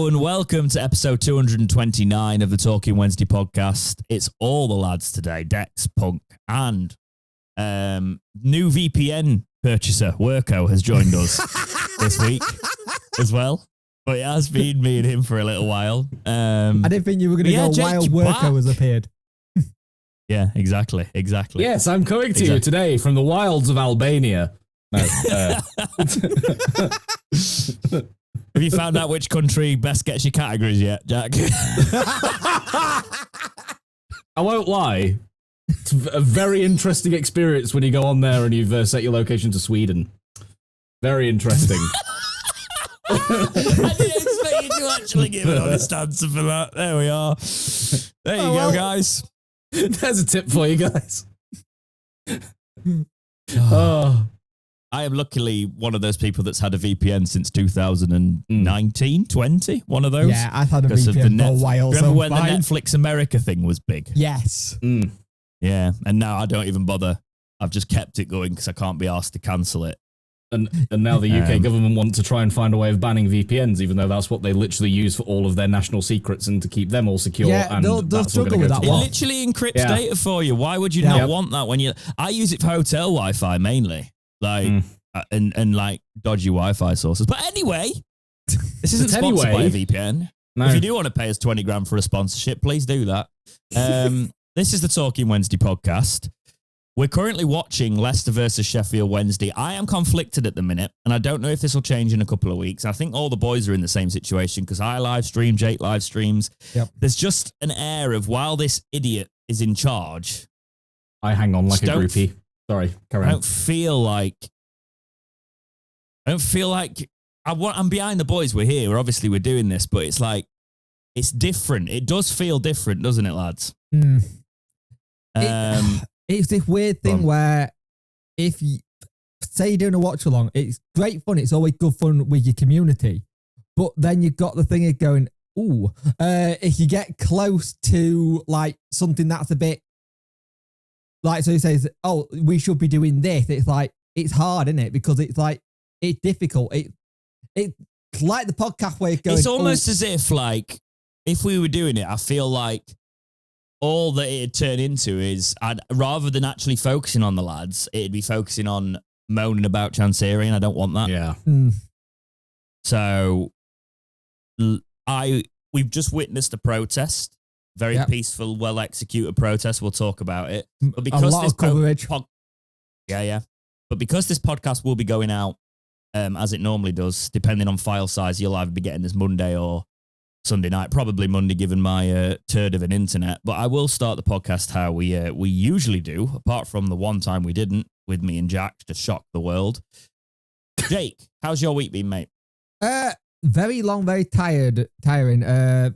Hello and welcome to episode 229 of the Talking Wednesday podcast. It's all the lads today, Dex, Punk, and new VPN purchaser, Worko, has joined us this week as well. But it has been me and him for a little while. I didn't think you were going to go Jake, while Worko has appeared. Yeah, exactly. Yes, I'm coming to you today from the wilds of Albania. No. Have you found out which country best gets your categories yet, Jack? I won't lie. It's a very interesting experience when you go on there and you've set your location to Sweden. Very interesting. I didn't expect you to actually give an honest answer for that. There we are. There you go, guys. There's a tip for you guys. Oh. I am luckily one of those people that's had a VPN since 2019, 20, one of those. Yeah, I've had a VPN for a while. Remember when the Netflix America thing was big? Yes. Yeah, and now I don't even bother. I've just kept it going because I can't be asked to cancel it. And now the UK government want to try and find a way of banning VPNs, even though that's what they literally use for all of their national secrets and to keep them all secure. Yeah, and they'll struggle with that It one. literally encrypts data for you. Why would you not want that when you... I use it for hotel Wi-Fi mainly. Like, and like dodgy Wi-Fi sources. But anyway, this isn't sponsored by a VPN. No. If you do want to pay us 20 grand for a sponsorship, please do that. This is the Talking Wednesday podcast. We're currently watching Leicester versus Sheffield Wednesday. I am conflicted at the minute, and I don't know if this will change in a couple of weeks. I think all the boys are in the same situation because I live stream, Jake live streams. Yep. There's just an air of while this idiot is in charge, I hang on like a groupie. Sorry, carry on. I don't feel like I'm behind the boys. We're here. We're doing this, but it's like it's different. It does feel different, doesn't it, lads? It's this weird thing where if you say you're doing a watch along, it's great fun. It's always good fun with your community, but then you've got the thing of going, if you get close to like something that's a bit like, so he says, oh, we should be doing this. It's like, it's hard, isn't it? Because it's like, it's difficult. It's like the podcast where it's going. It's almost as if like, if we were doing it, I feel like all that it'd turn into is, rather than actually focusing on the lads, it'd be focusing on moaning about Chancery, and I don't want that. Yeah. So we've just witnessed a protest. Very peaceful, well-executed protest. We'll talk about it. But because a lot of coverage. But because this podcast will be going out as it normally does, depending on file size, you'll either be getting this Monday or Sunday night. Probably Monday, given my turd of an internet. But I will start the podcast how we usually do, apart from the one time we didn't with me and Jack to shock the world. Jake, how's your week been, mate? Very long, very tiring.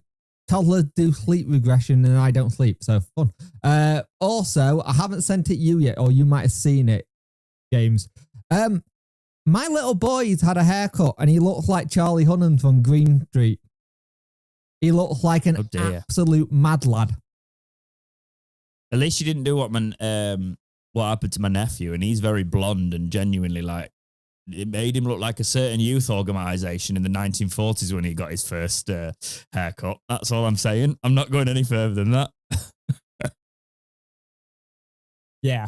Toddlers do sleep regression and I don't sleep, so fun. Also, I haven't sent it you yet, or you might have seen it, James. My little boy's had a haircut and he looks like Charlie Hunnam from Green Street. He looks like an absolute mad lad. At least you didn't do what happened to my nephew, and he's very blonde and genuinely like, it made him look like a certain youth organisation in the 1940s when he got his first haircut. That's all I'm saying. I'm not going any further than that. Yeah.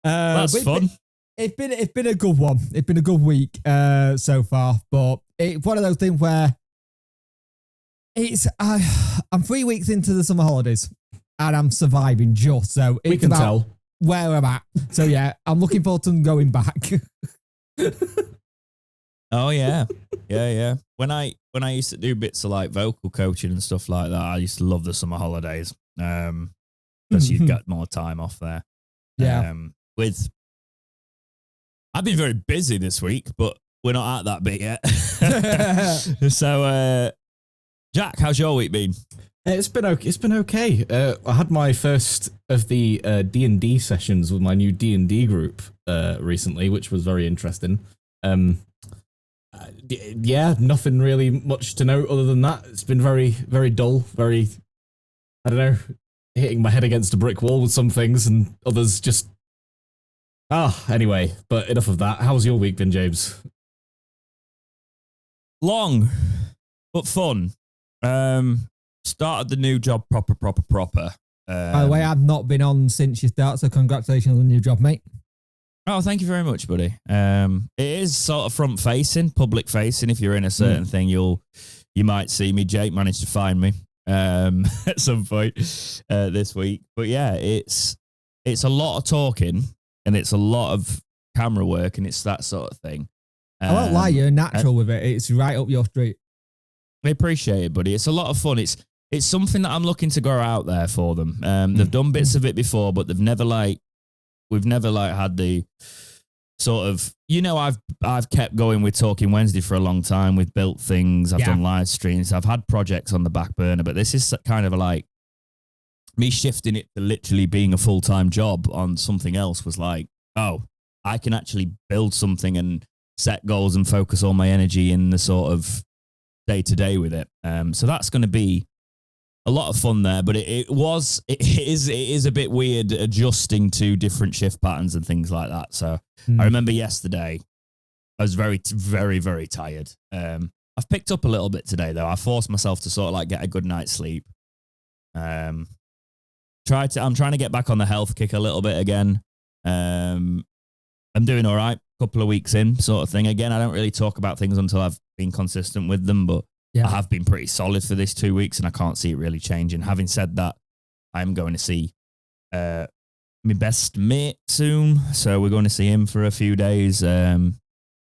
That's fun. It's been a good one. It's been a good week so far, but it's one of those things where I'm 3 weeks into the summer holidays and I'm surviving just so. We can tell where I'm at. So yeah, I'm looking forward to going back. Oh yeah. Yeah. When I used to do bits of like vocal coaching and stuff like that, I used to love the summer holidays. Because you'd get more time off there. Yeah. I've been very busy this week, but we're not at that bit yet. So Jack, how's your week been? It's been okay. I had my first of the D&D sessions with my new D&D group recently, which was very interesting. Yeah, nothing really much to note other than that. It's been very, very dull, very, I don't know, hitting my head against a brick wall with some things and others just... anyway, but enough of that. How's your week been, James? long, but fun. Started the new job proper. By the way, I've not been on since you start, so congratulations on the new job, mate. Oh, thank you very much, buddy. It is sort of front facing, public facing. If you're in a certain thing, you might see me. Jake managed to find me at some point this week. But yeah, it's a lot of talking and it's a lot of camera work and it's that sort of thing. I won't lie, you're natural with it. It's right up your street. I appreciate it, buddy. It's a lot of fun. It's something that I'm looking to grow out there for them. They've done bits of it before, but we've never had the sort of, I've kept going with Talking Wednesday for a long time. We've built things. I've done live streams. I've had projects on the back burner, but this is kind of like me shifting it to literally being a full-time job on something else was like, oh, I can actually build something and set goals and focus all my energy in the sort of day-to-day with it. So that's going to be a lot of fun there, but it is a bit weird adjusting to different shift patterns and things like that. So I remember yesterday, I was very, very, very tired. I've picked up a little bit today though. I forced myself to sort of like get a good night's sleep. I'm trying to get back on the health kick a little bit again. I'm doing all right. Couple of weeks in, sort of thing. Again, I don't really talk about things until I've been consistent with them, but I have been pretty solid for this 2 weeks and I can't see it really changing. Having said that, I'm going to see my best mate soon. So we're going to see him for a few days. I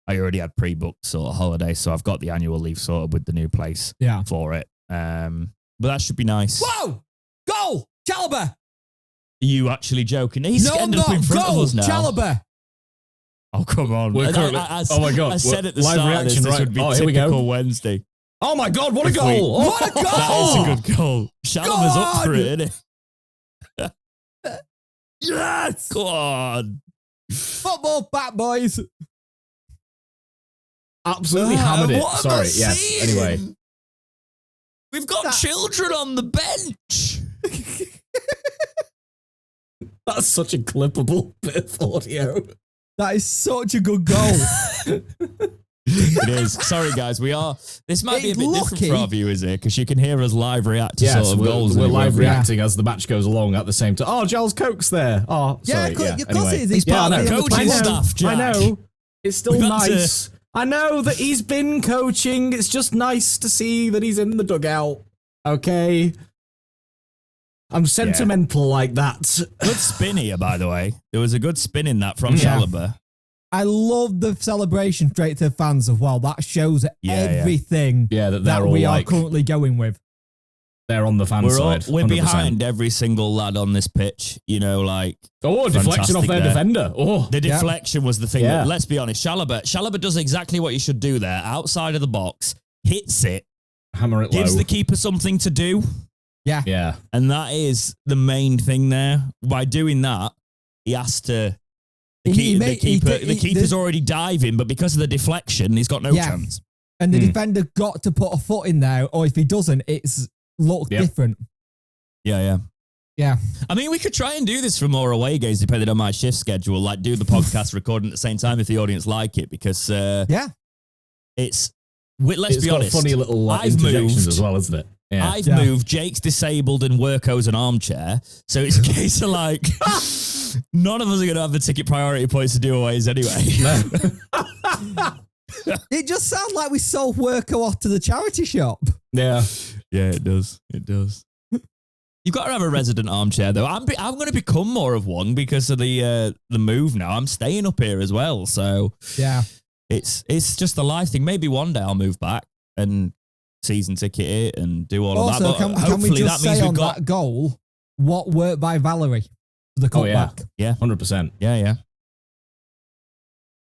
already had pre-booked sort of holiday, so I've got the annual leave sorted with the new place for it. But that should be nice. Whoa! Goal! Chalobah! Are you actually joking? He's ended up in front of us now. Chalobah! Oh, come on. Oh, my God. I said at the start of this would be typical Wednesday. Oh, my God. What a goal. What a goal. That is a good goal. Shalom's up for it, isn't it? Yes! Go on. Football back, boys. Absolutely hammered it. What Sorry, am I yes. seeing? Anyway. We've got children on the bench. That's such a clippable bit of audio. That is such a good goal. It is. Sorry, guys. This might be a bit different for our viewers here because you can hear us live react to sort of goals. We're live reacting as the match goes along at the same time. Oh, Giles Coke's there. Oh, sorry. Of course it is. He's part of the coaching staff, Jack. I know. It's still nice. I know that he's been coaching. It's just nice to see that he's in the dugout. Okay. I'm sentimental like that. Good spin here, by the way. There was a good spin in that from Chalobah. I love the celebration straight to fans as well. That shows everything that we are currently going with. They're on the fan side. We're behind every single lad on this pitch. Deflection off their defender. Oh, the deflection was the thing. That, let's be honest. Chalobah does exactly what you should do there. Outside of the box, hits it, hammer it low, gives the keeper something to do. Yeah. And that is the main thing there. By doing that, he has to. The keeper's already diving, but because of the deflection, he's got no chance. And the defender got to put a foot in there, or if he doesn't, it's looked different. Yeah. Yeah. I mean, we could try and do this for more away games, depending on my shift schedule. Like, do the podcast recording at the same time if the audience like it, because let's be honest. Funny little interjections as well, isn't it? Yeah. I've moved. Jake's disabled, and Worko's an armchair, so it's a case of like none of us are going to have the ticket priority points to do aways anyway. No. It just sounds like we sold Worko off to the charity shop. Yeah, it does. It does. You've got to have a resident armchair, though. I'm going to become more of one because of the move now. I'm staying up here as well, so it's just a life thing. Maybe one day I'll move back and season ticket it and do all of that. But can we just say on that goal what worked by Valerie for the cutback? Yeah, 100%. Yeah.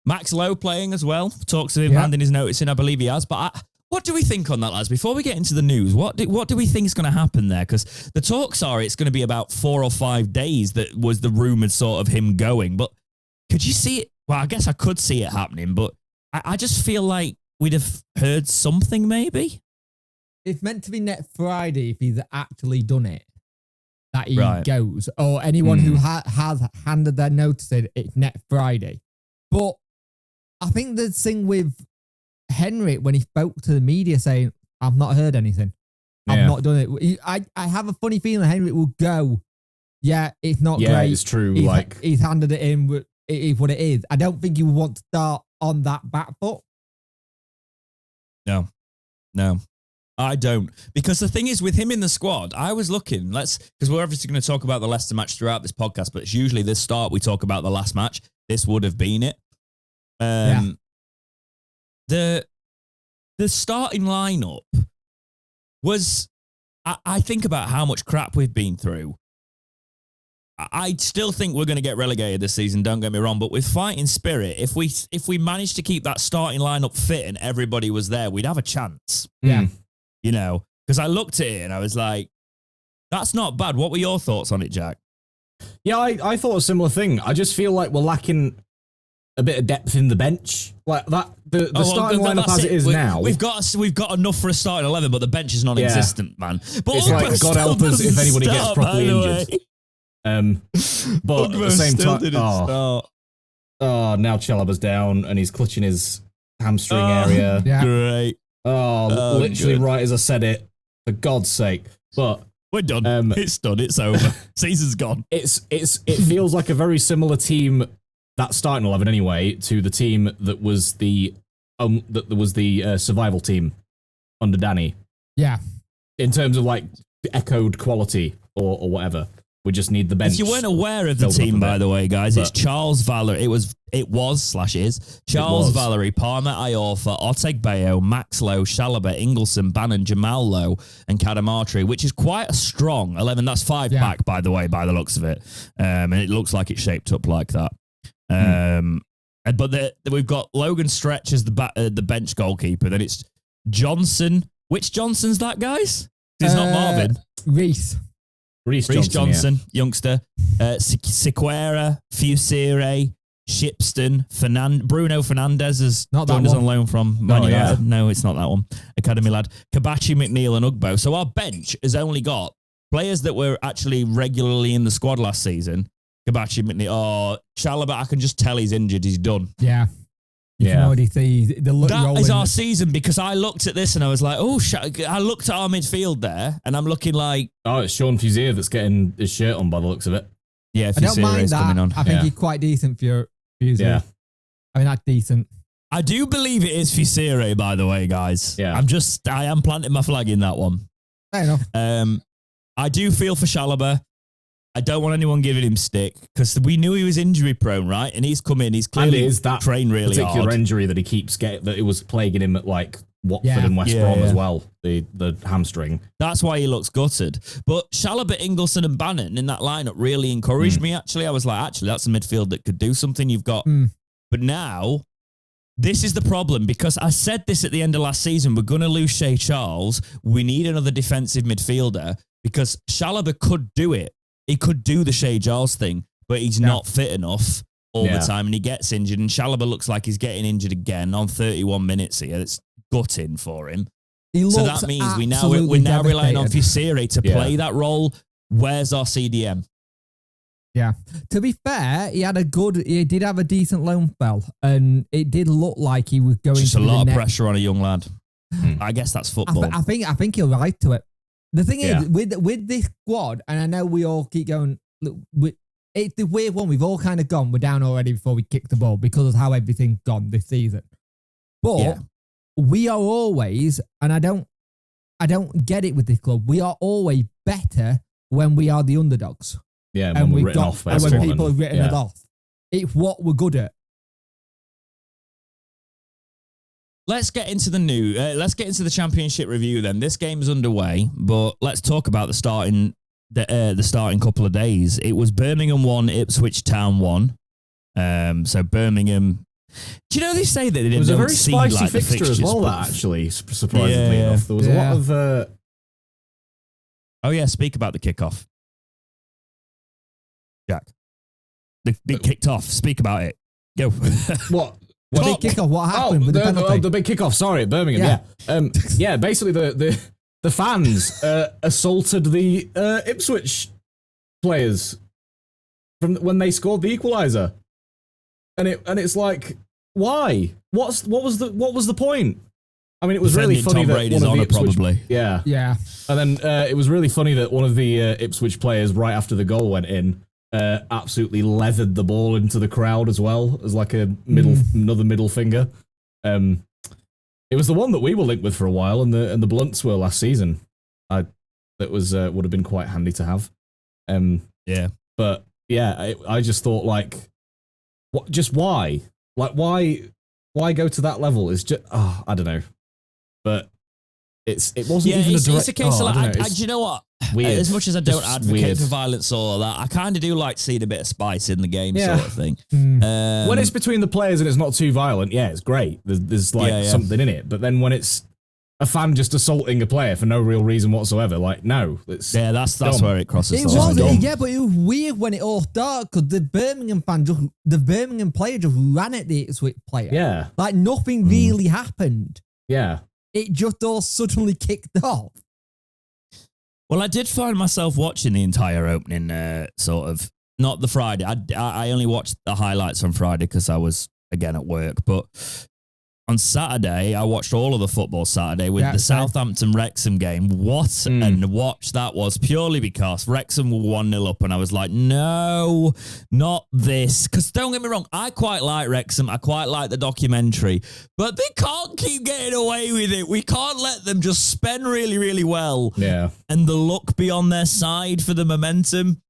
Max Lowe playing as well. Talks of him handing his notice in. I believe he has. But what do we think on that, lads? Before we get into the news, what do we think is going to happen there? Because the talks are it's going to be about 4 or 5 days. That was the rumoured sort of him going. But could you see it? Well, I guess I could see it happening. But I just feel like we'd have heard something maybe. It's meant to be next Friday if he's actually done it, that he goes. Or anyone who has handed their notice in, it's next Friday. But I think the thing with Henry, when he spoke to the media saying, I've not heard anything. I've not done it. I have a funny feeling Henry will go, yeah, it's not great. Yeah, it's true. He's handed it in, but it is what it is. I don't think he would want to start on that back foot. No, I don't. Because the thing is, with him in the squad, I was looking, because we're obviously going to talk about the Leicester match throughout this podcast, but it's usually this start we talk about the last match. This would have been it. The starting lineup was, I think about how much crap we've been through. I still think we're going to get relegated this season, don't get me wrong, but with fighting spirit, if we managed to keep that starting lineup fit and everybody was there, we'd have a chance. Yeah. You know, because I looked at it and I was like, that's not bad. What were your thoughts on it, Jack? Yeah, I thought a similar thing. I just feel like we're lacking a bit of depth in the bench. Like that, the starting lineup as it is now. We've got enough for a starting 11, but the bench is non-existent, man. But it's like, God help us if anybody gets properly injured. But at the same time, now Chalobah's down and he's clutching his hamstring area. Yeah. Great. Literally good. Right as I said it, for God's sake. But we're done. It's done. It's over. Season's gone. It feels like a very similar team, that starting 11 anyway, to the team that was the survival team under Danny. Yeah. In terms of like echoed quality or whatever. We just need the bench. If you weren't aware of the team, by the way, guys, it's Charles Valery. It was Charles Valery, Palmer Iorfa, Otegbayo, Max Lowe, Chalobah, Ingleson, Bannon, Jamal Lowe, and Kadamatri, which is quite a strong 11. That's 5 back, by the way, by the looks of it. And it looks like it's shaped up like that. But we've got Logan Stretch as the bench goalkeeper. Then it's Johnson. Which Johnson's that, guys? It's not Marvin. Reece Johnson, youngster. Sequeira, Fusire, Shipston, Bruno Fernandes has joined us on loan from Man United. Yeah. No, it's not that one. Academy lad. Kabachi, McNeil and Ugbo. So our bench has only got players that were actually regularly in the squad last season. Kabachi, McNeil. Chalobah, I can just tell he's injured. He's done. Yeah. You can already see that is our season, because I looked at this and I was like, I looked at our midfield there and I'm looking like... Oh, it's Sean Fuzier that's getting his shirt on by the looks of it. Yeah, I don't mind that. Coming on. I think he's quite decent for Fuzier. Yeah. I mean, that's decent. I do believe it is Fusire, by the way, guys. Yeah. I am planting my flag in that one. Fair enough. I do feel for Chalobah. I don't want anyone giving him stick, because we knew he was injury prone, right? And he's come in, he's clearly trained really hard. Particular injury that he keeps getting, that it was plaguing him at like Watford and West Brom as well, the hamstring. That's why he looks gutted. But Chalobah, Ingleson and Bannon in that lineup really encouraged me, actually. I was like, actually, that's a midfield that could do something. You've got... But now, this is the problem, because I said this at the end of last season, we're going to lose Shea Charles. We need another defensive midfielder, because Chalobah could do it. He could do the Shea Giles thing, but he's not fit enough all the time, and he gets injured. And Chalobah looks like he's getting injured again on 31 minutes here. It's gutting for him. So that means we're now relying on Fusire to play that role. Where's our CDM? Yeah. To be fair, he did have a decent loan spell, and it did look like he was going just a lot of pressure on a young lad. I guess that's football. I think he'll rise to it. The thing is, with this squad, and I know we all keep going, look, it's the weird one. We've all kind of gone, we're down already before we kick the ball because of how everything's gone this season. But we are always, and I don't get it with this club, we are always better when we are the underdogs. Yeah, and when people have written it off. It's what we're good at. Let's get into the championship review then. This game's underway, but let's talk about the starting couple of days. It was Birmingham 1, Ipswich Town 1. So Birmingham. Do you know they say that they didn't? It was a very spicy fixture as well. That actually, surprisingly enough, there was a lot of. Oh yeah, speak about the kickoff, Jack. It kicked off. Speak about it. Go. What? The big kickoff. What happened with the penalty? The big kickoff. Sorry, at Birmingham. Yeah. Basically, the fans assaulted the Ipswich players from when they scored the equaliser, and it's like Why? What was the point? I mean, it was really funny Tom that Brady's one of the honor, Ipswich, probably. yeah. And then it was really funny that one of the Ipswich players, right after the goal went in, absolutely leathered the ball into the crowd as well as like another middle finger. It was the one that we were linked with for a while, and the Blunts were last season. That was would have been quite handy to have. Yeah, but yeah, I just thought like, what? Just why? Like why go to that level? Is just I don't know. But it wasn't even a direct... It's a case of like, do you know what? Weird. As much as I don't advocate for violence or that, I kind of do like seeing a bit of spice in the game, sort of thing. When it's between the players and it's not too violent, yeah, it's great. There's like something in it. But then when it's a fan just assaulting a player for no real reason whatsoever, like, no. That's where it crosses. But it was weird when it all started because the Birmingham player just ran at the Ipswich player. Yeah. Like nothing really happened. Yeah. It just all suddenly kicked off. Well, I did find myself watching the entire opening, sort of, not the Friday. I only watched the highlights on Friday because I was, again, at work. But on Saturday, I watched all of the football Saturday with the Southampton-Wrexham game. What a watch that was, purely because Wrexham were 1-0 up and I was like, no, not this. Because don't get me wrong, I quite like Wrexham. I quite like the documentary. But they can't keep getting away with it. We can't let them just spend really, really well. Yeah. And the luck be on their side for the momentum.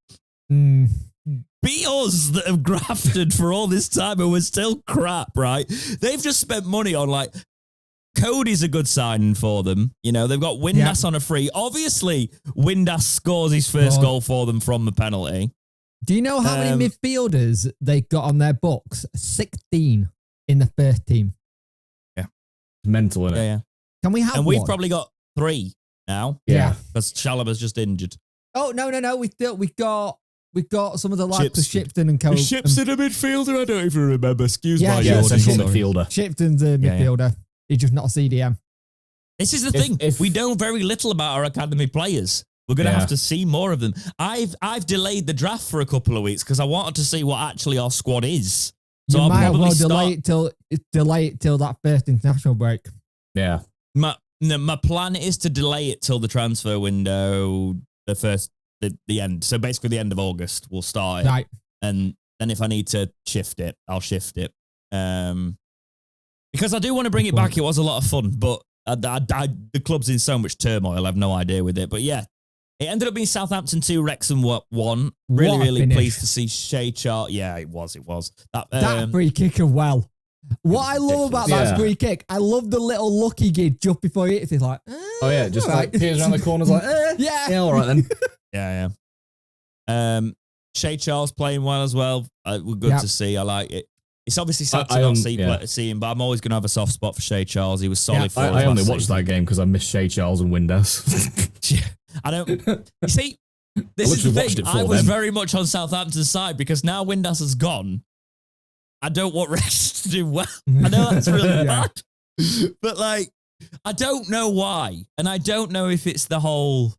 Be us that have grafted for all this time and we're still crap, right? They've just spent money on, like, Cody's a good signing for them. You know, they've got Windass on a free. Obviously, Windass scores his first goal for them from the penalty. Do you know how many midfielders they got on their books? 16 in the first team. Yeah. Mental, isn't it? Yeah. Can we have And we've probably got 3 now. Yeah. Because Shalaba's just injured. Oh, no. We got some of the lads for Shipton and Co. Shipton a midfielder? I don't even remember. Excuse my central midfielder. Shipton's a midfielder. He's just not a CDM. This is the thing. We know very little about our academy players. We're going to have to see more of them. I've delayed the draft for a couple of weeks because I wanted to see what actually our squad is. So you might as well delay it till that first international break. Yeah. My plan is to delay it till the transfer window, the end. So basically the end of August, we'll start it. Right. And then if I need to shift it, I'll shift it. Because I do want to bring it back. It was a lot of fun, but the club's in so much turmoil. I have no idea with it. But yeah, it ended up being Southampton 2, Wrexham 1. Really pleased to see Shea Charles. Yeah, it was. That free kick as well. What I love about that free kick, I love the little lucky gig just before he hits it. Like, oh yeah, just like peers around the corners like, yeah, all right then. Yeah. Shea Charles playing well as well. We're good to see. I like it. It's obviously sad to not see him, but I'm always going to have a soft spot for Shea Charles. He was solid for us. I only watched that game because I miss Shea Charles and Windass. I don't. You see, this is the thing. I was very much on Southampton's side because now Windass has gone. I don't want Rex to do well. I know that's really bad, but like, I don't know why, and I don't know if it's the whole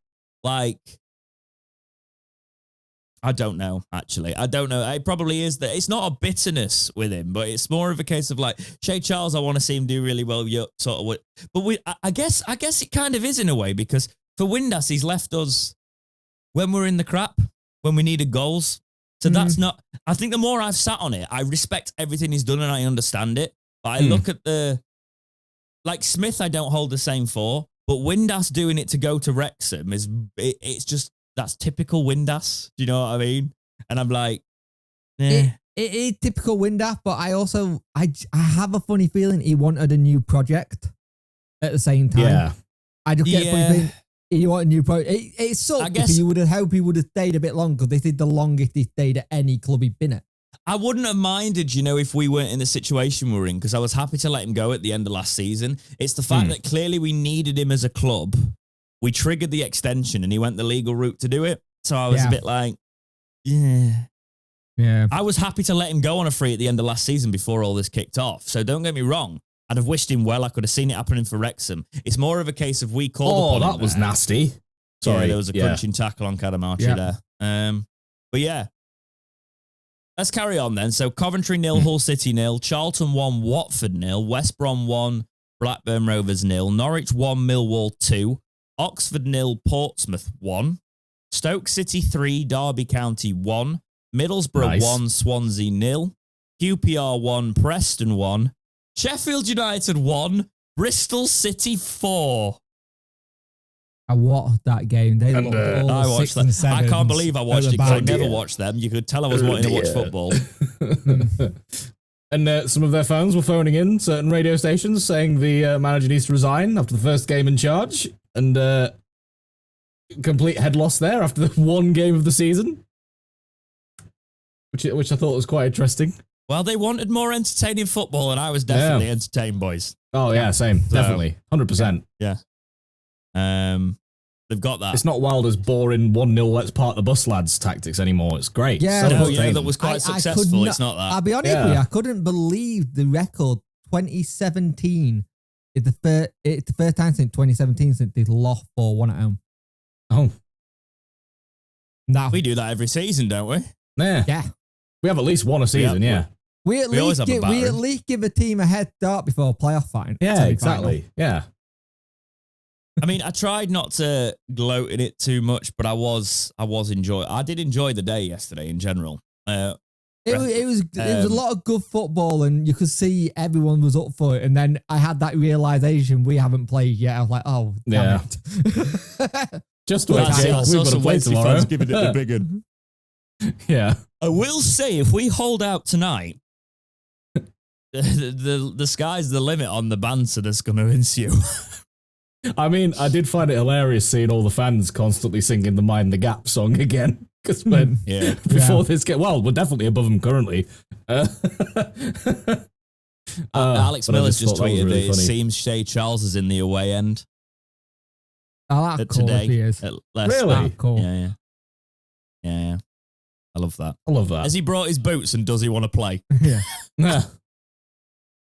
like. I don't know, actually. I don't know. It probably is that it's not a bitterness with him, but it's more of a case of like Shea Charles. I want to see him do really well, sort of. But I guess it kind of is in a way because for Windass, he's left us when we're in the crap, when we needed goals. So that's not. I think the more I've sat on it, I respect everything he's done and I understand it. But I look at like Smith. I don't hold the same for, but Windass doing it to go to Wrexham it's just. That's typical Windass. Do you know what I mean? And I'm like, it is typical Windass, but I also I have a funny feeling he wanted a new project at the same time. Yeah, I just get a funny feeling he wanted a new project. It sucked because you would have hoped he would have stayed a bit longer. This is the longest he stayed at any club he'd been at. I wouldn't have minded, if we weren't in the situation we're in, because I was happy to let him go at the end of last season. It's the fact that clearly we needed him as a club. We triggered the extension and he went the legal route to do it. So I was a bit like, yeah. I was happy to let him go on a free at the end of last season before all this kicked off. So don't get me wrong. I'd have wished him well. I could have seen it happening for Wrexham. It's more of a case of we called upon him. Oh, that was nasty. Sorry. Yeah, there was a crunching tackle on Cadamarchi there. But yeah. let's carry on then. So Coventry 0, Hull City 0, Charlton 1, Watford 0, West Brom 1, Blackburn Rovers 0, Norwich 1, Millwall 2, Oxford 0, Portsmouth 1, Stoke City 3, Derby County 1, Middlesbrough 1, Swansea 0, QPR 1, Preston 1, Sheffield United 1, Bristol City 4. I watched that game. They looked all I watched that. I can't believe I watched it because I never watched them. You could tell I was wanting to watch football. And some of their fans were phoning in certain radio stations saying the manager needs to resign after the first game in charge. And complete head loss there after the one game of the season. Which I thought was quite interesting. Well, they wanted more entertaining football, and I was definitely entertained, boys. Oh, yeah, same. So, definitely. 100%. Yeah. They've got that. It's not Wilder's boring 1-0 let's park the bus lads tactics anymore. It's great. Yeah, that was quite successful. It's not that. I'll be honest with you, I couldn't believe the record 2017. It's the first time since 2017 since they lost 4-1 at home. Oh. Now, we do that every season, don't we? Yeah. We have at least one a season, yeah. We at least give a team a head start before playoff final. Yeah, exactly. Yeah. I mean, I tried not to gloat in it too much, but I did enjoy the day yesterday in general. It was a lot of good football, and you could see everyone was up for it. And then I had that realization we haven't played yet. I was like, oh, damn it. Just wait, Jake. We've got to play tomorrow. Giving it the big one. Yeah. I will say, if we hold out tonight, the sky's the limit on the banter that's going to ensue. I mean, I did find it hilarious seeing all the fans constantly singing the Mind the Gap song again. Because before this game, well, we're definitely above them currently. Alex Miller's just tweeted that it seems Shay Charles is in the away end. Oh, that's cool today. If he is. Really? Cool. Yeah. I love that. Has he brought his boots and does he want to play? Yeah.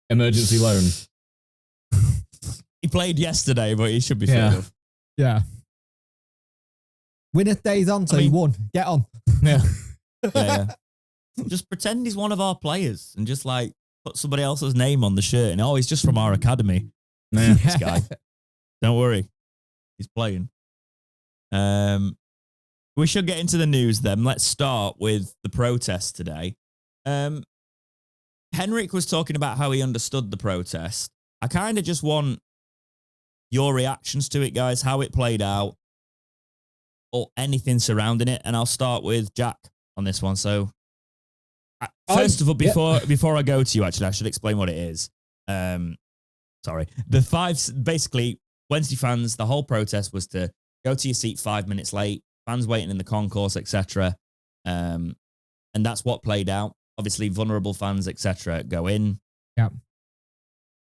Emergency loan. He played yesterday, but he should be fair enough. Yeah. Winner stays on, so he won. Get on. Yeah. Just pretend he's one of our players and just like put somebody else's name on the shirt and he's just from our academy. This guy. Don't worry. He's playing. We should get into the news then. Let's start with the protest today. Henrik was talking about how he understood the protest. I kind of just want your reactions to it, guys, how it played out, or anything surrounding it. And I'll start with Jack on this one. So, first of all, before I go to you, actually, I should explain what it is. Sorry. Basically, Wednesday fans, the whole protest was to go to your seat 5 minutes late, fans waiting in the concourse, etc. And that's what played out. Obviously, vulnerable fans, etc., go in. Yeah.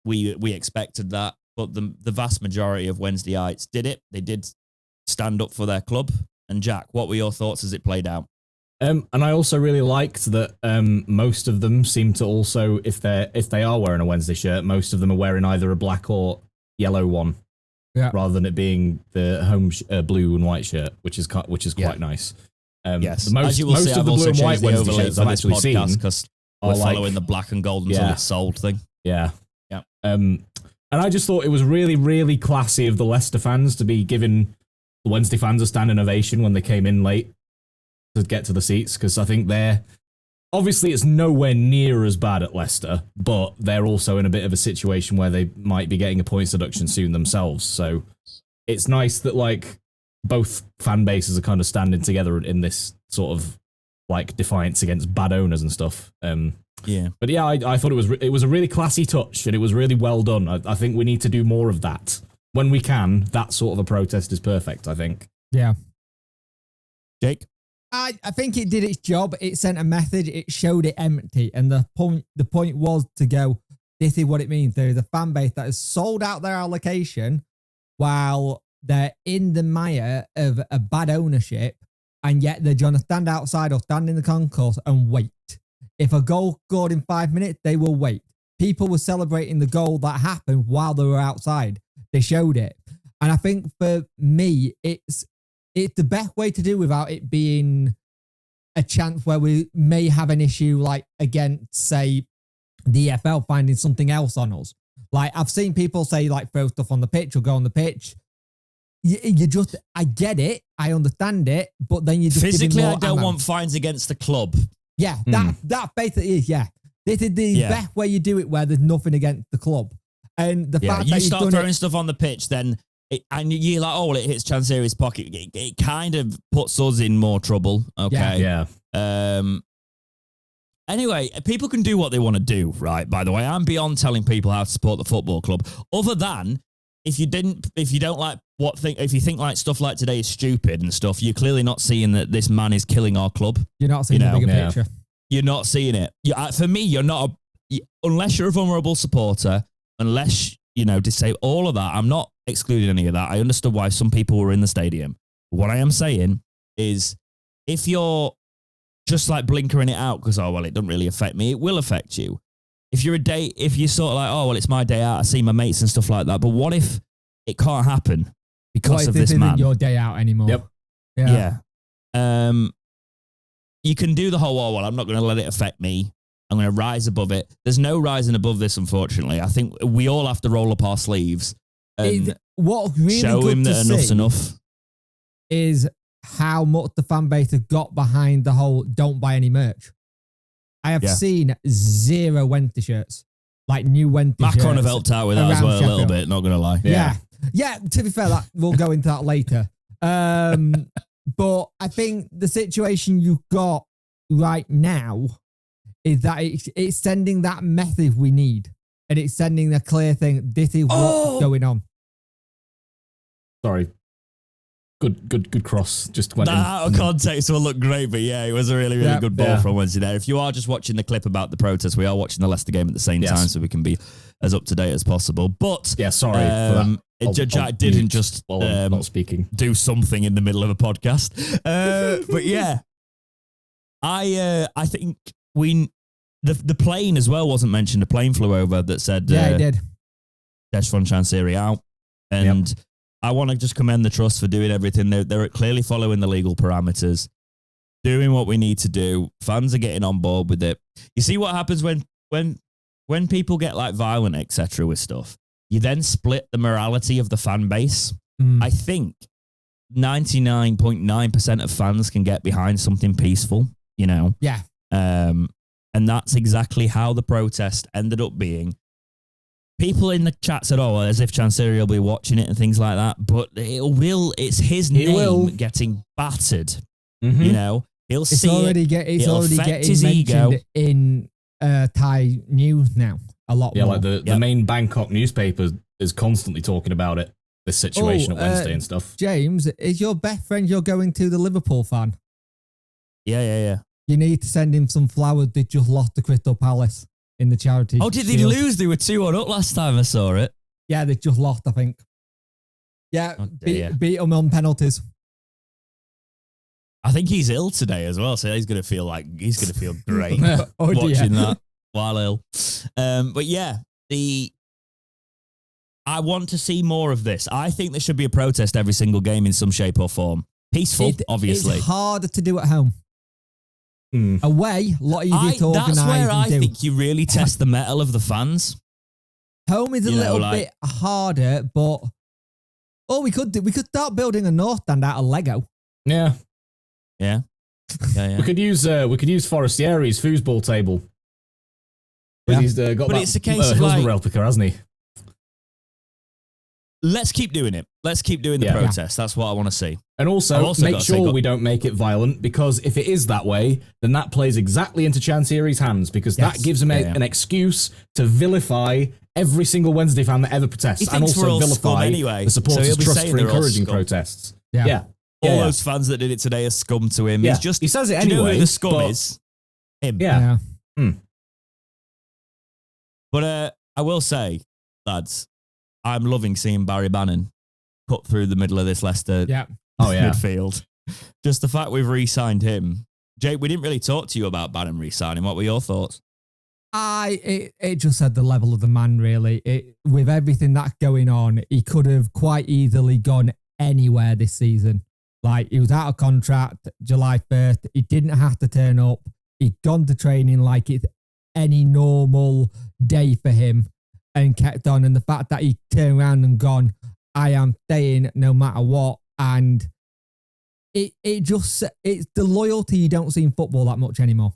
We expected that. But the vast majority of Wednesdayites did it. They did stand up for their club. And Jack, what were your thoughts as it played out? And I also really liked that most of them seem to also, if they are wearing a Wednesday shirt, most of them are wearing either a black or yellow one, rather than it being the home blue and white shirt, which is quite nice. Yes, most of the blue and white Wednesday shirts I've actually seen because we're following the black and gold until it's sold thing. Yeah. And I just thought it was really, really classy of the Leicester fans to be giving the Wednesday fans a standing ovation when they came in late to get to the seats, because I think obviously it's nowhere near as bad at Leicester, but they're also in a bit of a situation where they might be getting a points deduction soon themselves. So it's nice that like both fan bases are kind of standing together in this sort of like defiance against bad owners and stuff. But yeah, I thought it was a really classy touch and it was really well done. I think we need to do more of that. When we can, that sort of a protest is perfect, I think. Yeah. Jake? I think it did its job. It sent a message. It showed it empty. And the point was to go, this is what it means. There is a fan base that has sold out their allocation while they're in the mire of a bad ownership, and yet they're going to stand outside or stand in the concourse and wait. If a goal scored in 5 minutes, they will wait. People were celebrating the goal that happened while they were outside. They showed it. And I think for me, it's the best way to do without it being a chance where we may have an issue like against, say, the EFL finding something else on us. Like I've seen people say like throw stuff on the pitch or go on the pitch. You just, I get it, I understand it, but then you just physically, more I don't ammo. want fines against the club. Yeah, that basically is, yeah. This is the best way you do it where there's nothing against the club. And the fact that you start throwing stuff on the pitch, then and you're like, oh, well, it hits Chansiri's pocket. It kind of puts us in more trouble. Okay. Yeah. Anyway, people can do what they want to do, right? By the way, I'm beyond telling people how to support the football club. Other than if you don't like if you think like stuff like today is stupid and stuff, you're clearly not seeing that this man is killing our club. You're not seeing the bigger picture. You're not seeing it. For me, you're not unless you're a vulnerable supporter, unless to say all of that. I'm not excluding any of that. I understood why some people were in the stadium. What I am saying is, if you're just like blinkering it out because it doesn't really affect me, it will affect you. If you're sort of like, oh, well, it's my day out, I see my mates and stuff like that. But what if it can't happen because of this man? Isn't your day out anymore? Yep. Yeah. You can do the whole, I'm not going to let it affect me. I'm going to rise above it. There's no rising above this, unfortunately. I think we all have to roll up our sleeves and show him that enough's enough. Is how much the fan base has got behind the whole don't buy any merch. I have seen 0 Wednesday shirts, like new Wednesday shirts. Macron have helped out with that as well, Sheffield. A little bit, not going to lie. Yeah, to be fair, we'll go into that later. But I think the situation you've got right now is that it's sending that message we need. And it's sending a clear thing. This is what's going on. Sorry. Good cross. Just went out of context will look great, but it was a really, really good ball from Wednesday there. If you are just watching the clip about the protest, we are watching the Leicester game at the same time, so we can be as up to date as possible. But sorry for that. Jack didn't just not speaking. Do something in the middle of a podcast. But I think the plane as well wasn't mentioned. A plane flew over that said it did. Deshvan Chansiri out, and I want to just commend the trust for doing everything. They're clearly following the legal parameters, doing what we need to do. Fans are getting on board with it. You see what happens when people get like violent, etc. with stuff. You then split the morality of the fan base. I think 99.9% of fans can get behind something peaceful, Yeah. And that's exactly how the protest ended up being. People in the chat said, as if Chansiri will be watching it and things like that, but it's his name getting battered. Mm-hmm. He'll see it's already getting mentioned in Thai news now a lot more. Like the main Bangkok newspaper is constantly talking about it, this situation at Wednesday and stuff. James, is your best friend you're going to the Liverpool fan? Yeah. You need to send him some flowers. They just lost to Crystal Palace in the charity. Oh, did they lose? They were 2-1 up last time I saw it. Yeah, they just lost, I think. Yeah, beat them on penalties. I think he's ill today as well, so he's gonna feel great watching that while ill. But I want to see more of this. I think there should be a protest every single game in some shape or form. Peaceful, obviously. It's harder to do at home. Away, a lot easier to organise. That's where I think you really test the mettle of the fans. Home is a little bit harder, but we could start building a North Stand out of Lego. Yeah. We could use Forestieri's foosball table. Yeah. He's got it's a case of like, replica, hasn't he? Let's keep doing it. Let's keep doing the protest. That's what I want to see. And also make sure we don't make it violent, because if it is that way, then that plays exactly into Chansiri's hands, because that gives him an excuse to vilify every single Wednesday fan that ever protests, and also vilify the supporters' trust for encouraging protests. Yeah. All those fans that did it today are scum to him. Yeah. He says it anyway. Do you know who the scum is? Him. Yeah. But I will say, lads, I'm loving seeing Barry Bannon cut through the middle of this Leicester midfield. Just the fact we've re-signed him. Jake, we didn't really talk to you about Bannon re-signing. What were your thoughts? It just said the level of the man, really. With everything that's going on, he could have quite easily gone anywhere this season. Like, he was out of contract July 1st. He didn't have to turn up. He'd gone to training like it's any normal day for him and kept on. And the fact that he turned around and gone, I am staying no matter what. And it's the loyalty you don't see in football that much anymore.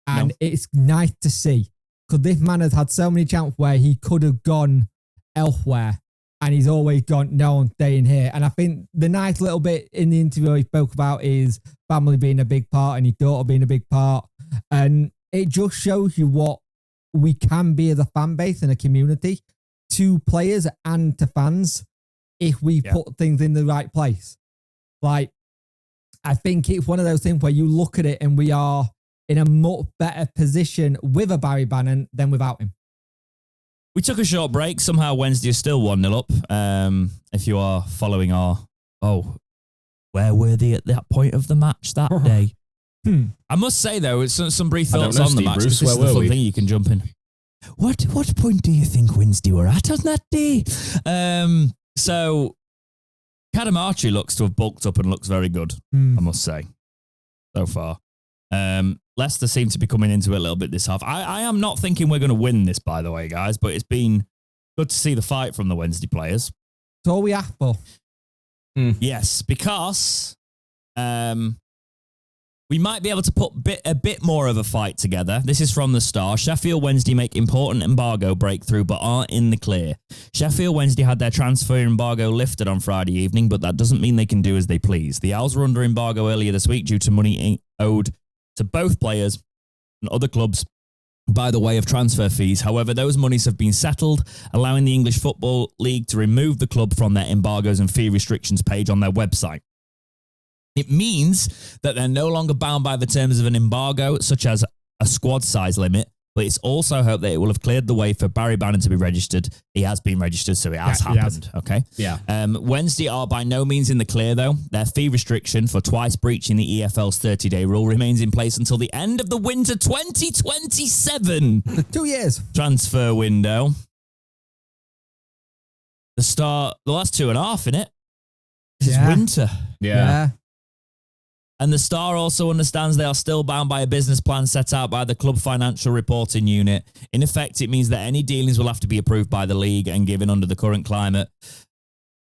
And it's nice to see, because this man has had so many chances where he could have gone elsewhere. And he's always gone, no, I'm staying here. And I think the nice little bit in the interview he spoke about is family being a big part and his daughter being a big part. And it just shows you what we can be as a fan base and a community to players and to fans if we put things in the right place. Like, I think it's one of those things where you look at it and we are in a much better position with a Barry Bannon than without him. We took a short break. Somehow Wednesday is still 1-0 up. If you are following where were they at that point of the match that day? I must say, though, it's some brief thoughts on the match. Bruce, this is the fun thing you can jump in. What point do you think Wednesday were at on that day? So, Cadamarchi looks to have bulked up and looks very good, I must say, so far. Leicester seem to be coming into it a little bit this half. I am not thinking we're going to win this, by the way, guys, but it's been good to see the fight from the Wednesday players. That's all we ask for. Yes, because we might be able to put a bit more of a fight together. This is from the Star. Sheffield Wednesday make important embargo breakthrough but aren't in the clear. Sheffield Wednesday had their transfer embargo lifted on Friday evening, but that doesn't mean they can do as they please. The Owls were under embargo earlier this week due to money owed to both players and other clubs by the way of transfer fees. However, those monies have been settled, allowing the English Football League to remove the club from their embargoes and fee restrictions page on their website. It means that they're no longer bound by the terms of an embargo, such as a squad size limit, but it's also hoped that it will have cleared the way for Barry Bannon to be registered. He has been registered, so it has happened. Okay. Yeah. Wednesday are by no means in the clear, though. Their fee restriction for twice breaching the EFL's 30-day rule remains in place until the end of the winter 2027 2 years transfer window. The last 2.5 in it. This is winter. Yeah. And the Star also understands they are still bound by a business plan set out by the club financial reporting unit. In effect, it means that any dealings will have to be approved by the league, and given the current climate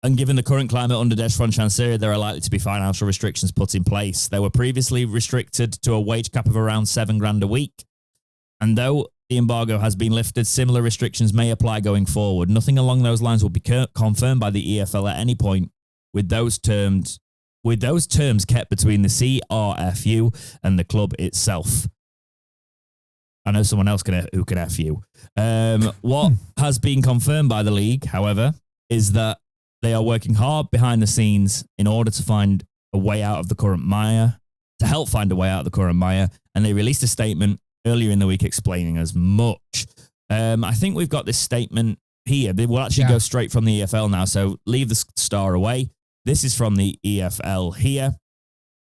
under Desfran Chancery, there are likely to be financial restrictions put in place. They were previously restricted to a wage cap of around $7,000 a week. And though the embargo has been lifted, similar restrictions may apply going forward. Nothing along those lines will be confirmed by the EFL at any point, with those terms kept between the CRFU and the club itself. I know someone else who can F you. What has been confirmed by the league, however, is that they are working hard behind the scenes in order to find a way out of the current mire, to help find a way out of the current mire, and they released a statement earlier in the week explaining as much. I think we've got this statement here. They will actually go straight from the EFL now, so leave the Star away. This is from the EFL here.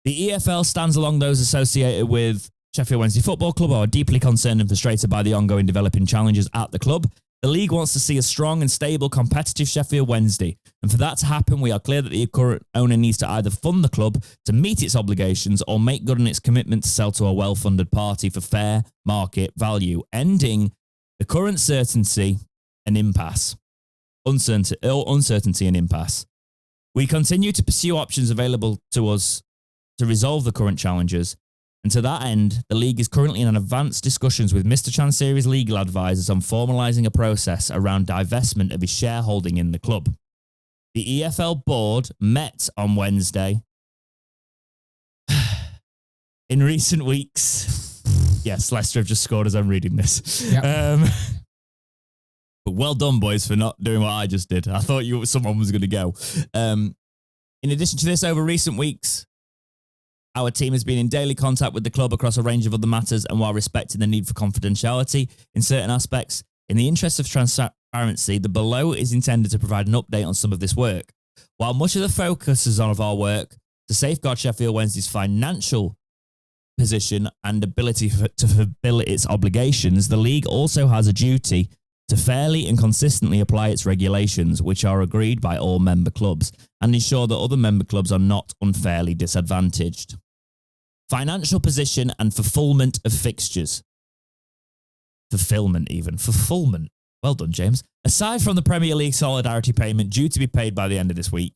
The EFL stands along those associated with Sheffield Wednesday Football Club who are deeply concerned and frustrated by the ongoing developing challenges at the club. The league wants to see a strong and stable, competitive Sheffield Wednesday. And for that to happen, we are clear that the current owner needs to either fund the club to meet its obligations or make good on its commitment to sell to a well-funded party for fair market value, ending the current uncertainty and impasse. We continue to pursue options available to us to resolve the current challenges, and to that end, the league is currently in advanced discussions with Mr. Chancery's legal advisors on formalising a process around divestment of his shareholding in the club. The EFL board met on Wednesday. In recent weeks, yes, Leicester have just scored as I'm reading this. Yep. But well done, boys, for not doing what I just did. I thought someone was going to go. In addition to this, over recent weeks, our team has been in daily contact with the club across a range of other matters, and while respecting the need for confidentiality in certain aspects, in the interest of transparency, the below is intended to provide an update on some of this work. While much of the focus is on our work to safeguard Sheffield Wednesday's financial position and ability to fulfill its obligations, the league also has a duty to fairly and consistently apply its regulations, which are agreed by all member clubs, and ensure that other member clubs are not unfairly disadvantaged. Financial position and fulfillment of fixtures. Fulfillment. Well done, James. Aside from the Premier League solidarity payment due to be paid by the end of this week,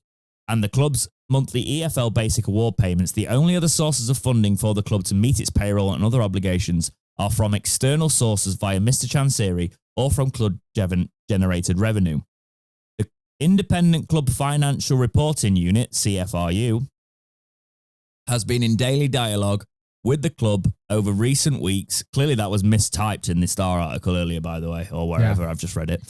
and the club's monthly EFL basic award payments, the only other sources of funding for the club to meet its payroll and other obligations are from external sources via Mr. Chancery or from club-generated revenue. The Independent Club Financial Reporting Unit, CFRU, has been in daily dialogue with the club over recent weeks. Clearly that was mistyped in the Star article earlier, by the way, or wherever. I've just read it.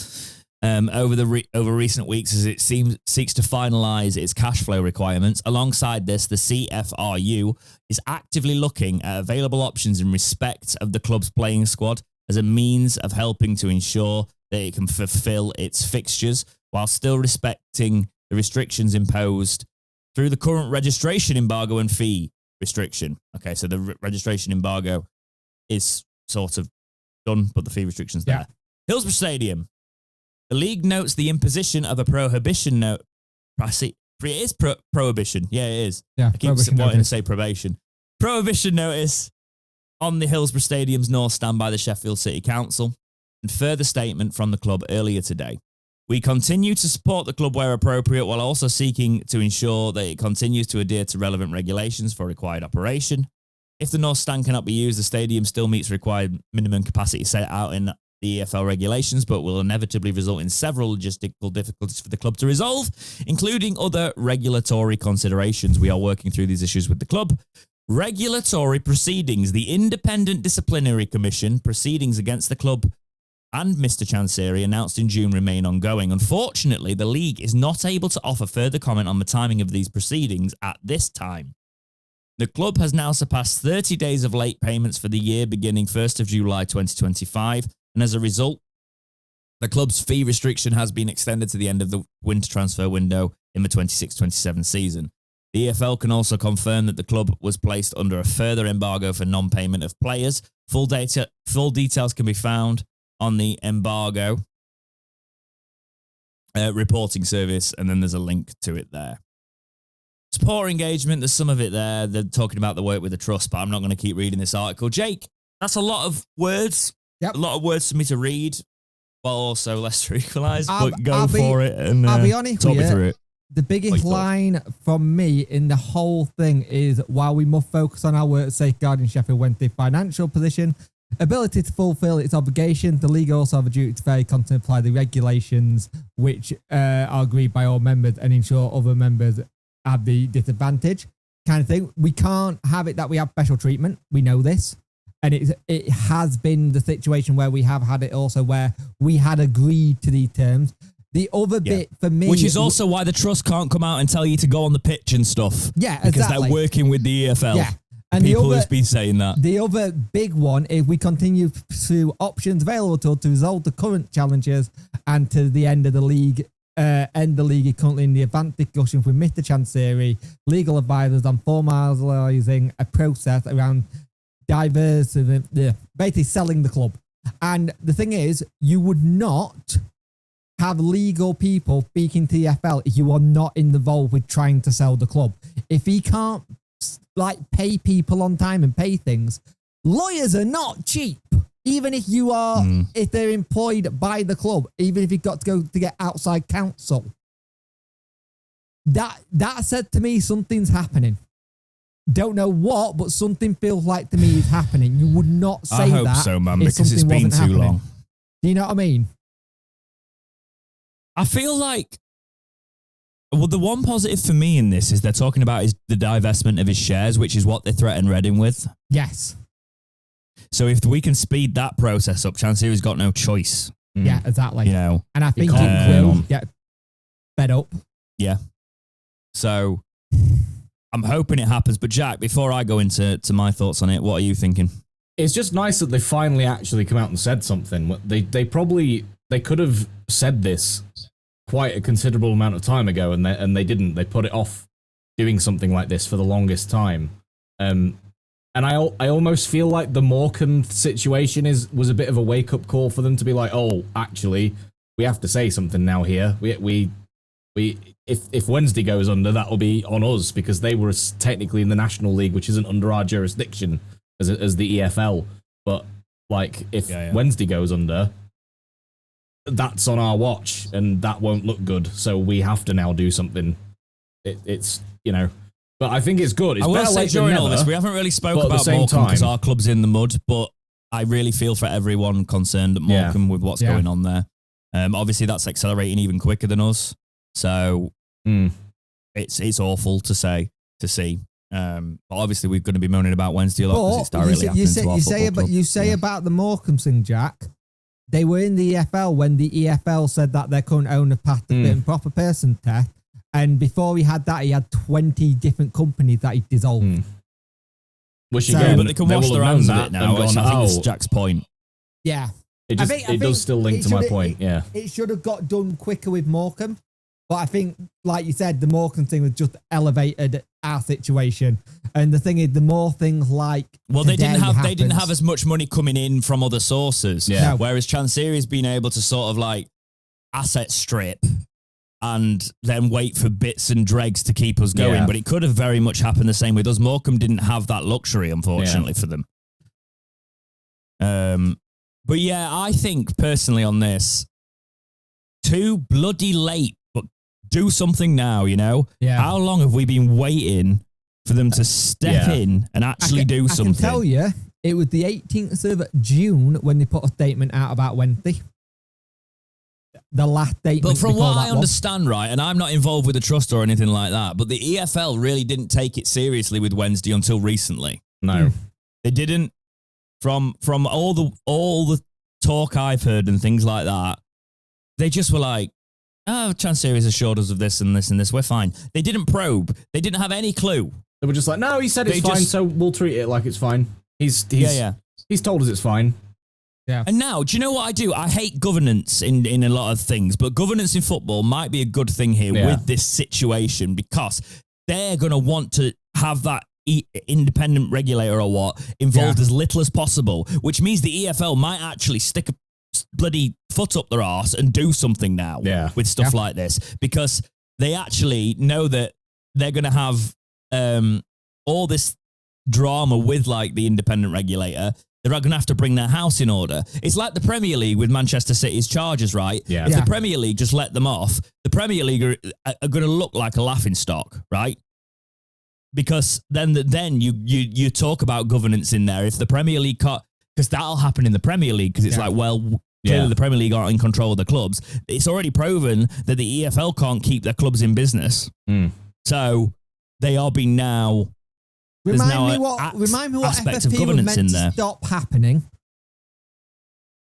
Over recent weeks as it seeks to finalise its cash flow requirements. Alongside this, the CFRU is actively looking at available options in respect of the club's playing squad as a means of helping to ensure that it can fulfil its fixtures while still respecting the restrictions imposed through the current registration embargo and fee restriction. Okay, so the registration embargo is sort of done, but the fee restriction's there. Hillsborough Stadium. The league notes the imposition of a prohibition note. It is prohibition. Yeah, it is. Yeah, I keep wanting to say probation. Prohibition notice on the Hillsborough Stadium's north stand by the Sheffield City Council, and further statement from the club earlier today. We continue to support the club where appropriate while also seeking to ensure that it continues to adhere to relevant regulations for required operation. If the north stand cannot be used, the stadium still meets required minimum capacity set out in the EFL regulations, but will inevitably result in several logistical difficulties for the club to resolve, including other regulatory considerations. We are working through these issues with the club. Regulatory proceedings. The Independent Disciplinary Commission proceedings against the club and Mr. Chancery announced in June remain ongoing. Unfortunately, the league is not able to offer further comment on the timing of these proceedings at this time. The club has now surpassed 30 days of late payments for the year beginning 1st of July 2025, and as a result, the club's fee restriction has been extended to the end of the winter transfer window in the 26-27 season. The EFL can also confirm that the club was placed under a further embargo for non-payment of players. Full details can be found on the embargo reporting service, and then there's a link to it there. Support engagement, there's some of it there. They're talking about the work with the trust, but I'm not going to keep reading this article. Jake, that's a lot of words. Yep. A lot of words for me to read, while also Leicester equalised, but go for it and I'll be honest talk with me through it. The biggest line from me in the whole thing is, while we must focus on our work safeguarding Sheffield Wednesday financial position, ability to fulfil its obligation, the league also have a duty to very constantly apply the regulations which are agreed by all members and ensure other members have the disadvantage kind of thing. We can't have it that we have special treatment. We know this. And it has been the situation where we have had it also where we had agreed to these terms. The other bit for me... Which is also why the trust can't come out and tell you to go on the pitch and stuff. Yeah, because they're working with the EFL. Yeah. And people who've been saying that. The other big one is we continue to pursue options available to resolve the current challenges and to the end of the league. End the league is currently in the advanced discussion with Mr. Chancery, legal advisors on formalising a process around basically selling the club. And the thing is, you would not have legal people speaking to the FL if you are not involved with trying to sell the club. If he can't pay people on time and pay things, lawyers are not cheap. Even if you are, if they're employed by the club, even if you've got to go to get outside counsel, that said to me, something's happening. Don't know what, but something feels like to me is happening. You would not say that. I hope so, man, because it's been too long. Do you know what I mean? I feel like, well, the one positive for me in this is they're talking about is the divestment of his shares, which is what they threatened Reading with. Yes. So if we can speed that process up, Chancery's got no choice. Yeah, exactly. You know, and I think it will get fed up. Yeah. So I'm hoping it happens. But Jack, before I go into my thoughts on it, what are you thinking? It's just nice that they finally actually come out and said something. They could have said this quite a considerable amount of time ago, and they didn't. They put it off doing something like this for the longest time. And I almost feel like the Morecambe situation was a bit of a wake up call for them to be like, oh, actually, we have to say something now here. If Wednesday goes under, that will be on us because they were technically in the National League, which isn't under our jurisdiction as the EFL. But like, if Wednesday goes under, that's on our watch, and that won't look good. So we have to now do something. It's you know. But I think it's good. It's I will say during all this, we haven't really spoke about Morecambe because our club's in the mud, but I really feel for everyone concerned at Morecambe with what's going on there. Obviously, that's accelerating even quicker than us. So it's awful to see. But obviously, we're going to be moaning about Wednesday a lot because it's directly happening to our football club. You say about the Morecambe thing, Jack. They were in the EFL when the EFL said that their current owner passed the fit and proper person test. And before he had that, he had 20 different companies that he dissolved. Which again, but they can wash their hands of it now, which I think is Jack's point. Yeah. It does still link to my point, yeah. It should have got done quicker with Morecambe. But I think, like you said, the Morecambe thing was just elevated our situation. And the thing is, the more things like they didn't have as much money coming in from other sources. Yeah. Whereas Chancery's been able to sort of like asset strip and then wait for bits and dregs to keep us going. But it could have very much happened the same with us. Morecambe didn't have that luxury, unfortunately, for them. But yeah, I think personally on this, too bloody late, but do something now, you know? Yeah. How long have we been waiting for them to step in and actually do something? I can tell you, it was the 18th of June when they put a statement out about Wednesday. The last date. But from what I understand, right, and I'm not involved with the trust or anything like that, but the EFL really didn't take it seriously with Wednesday until recently. No. They didn't. From all the talk I've heard and things like that, they just were like, oh, Chancery's assured us of this and this and this, we're fine. They didn't probe. They didn't have any clue. They were just like, no, he said it's fine, so we'll treat it like it's fine. He's told us it's fine. Yeah. And now, do you know what I do? I hate governance in a lot of things, but governance in football might be a good thing here with this situation because they're going to want to have that independent regulator or what involved as little as possible, which means the EFL might actually stick a bloody foot up their arse and do something now with stuff like this because they actually know that they're going to have all this drama with like the independent regulator. They're going to have to bring their house in order. It's like the Premier League with Manchester City's Chargers, right? Yeah. If the Premier League just let them off, the Premier League are going to look like a laughingstock, right? Because then you talk about governance in there. If the Premier League can't, because that'll happen in the Premier League, because it's like, well, clearly the Premier League aren't in control of the clubs. It's already proven that the EFL can't keep their clubs in business. So they are being now... Remind me what FFP was meant to stop happening.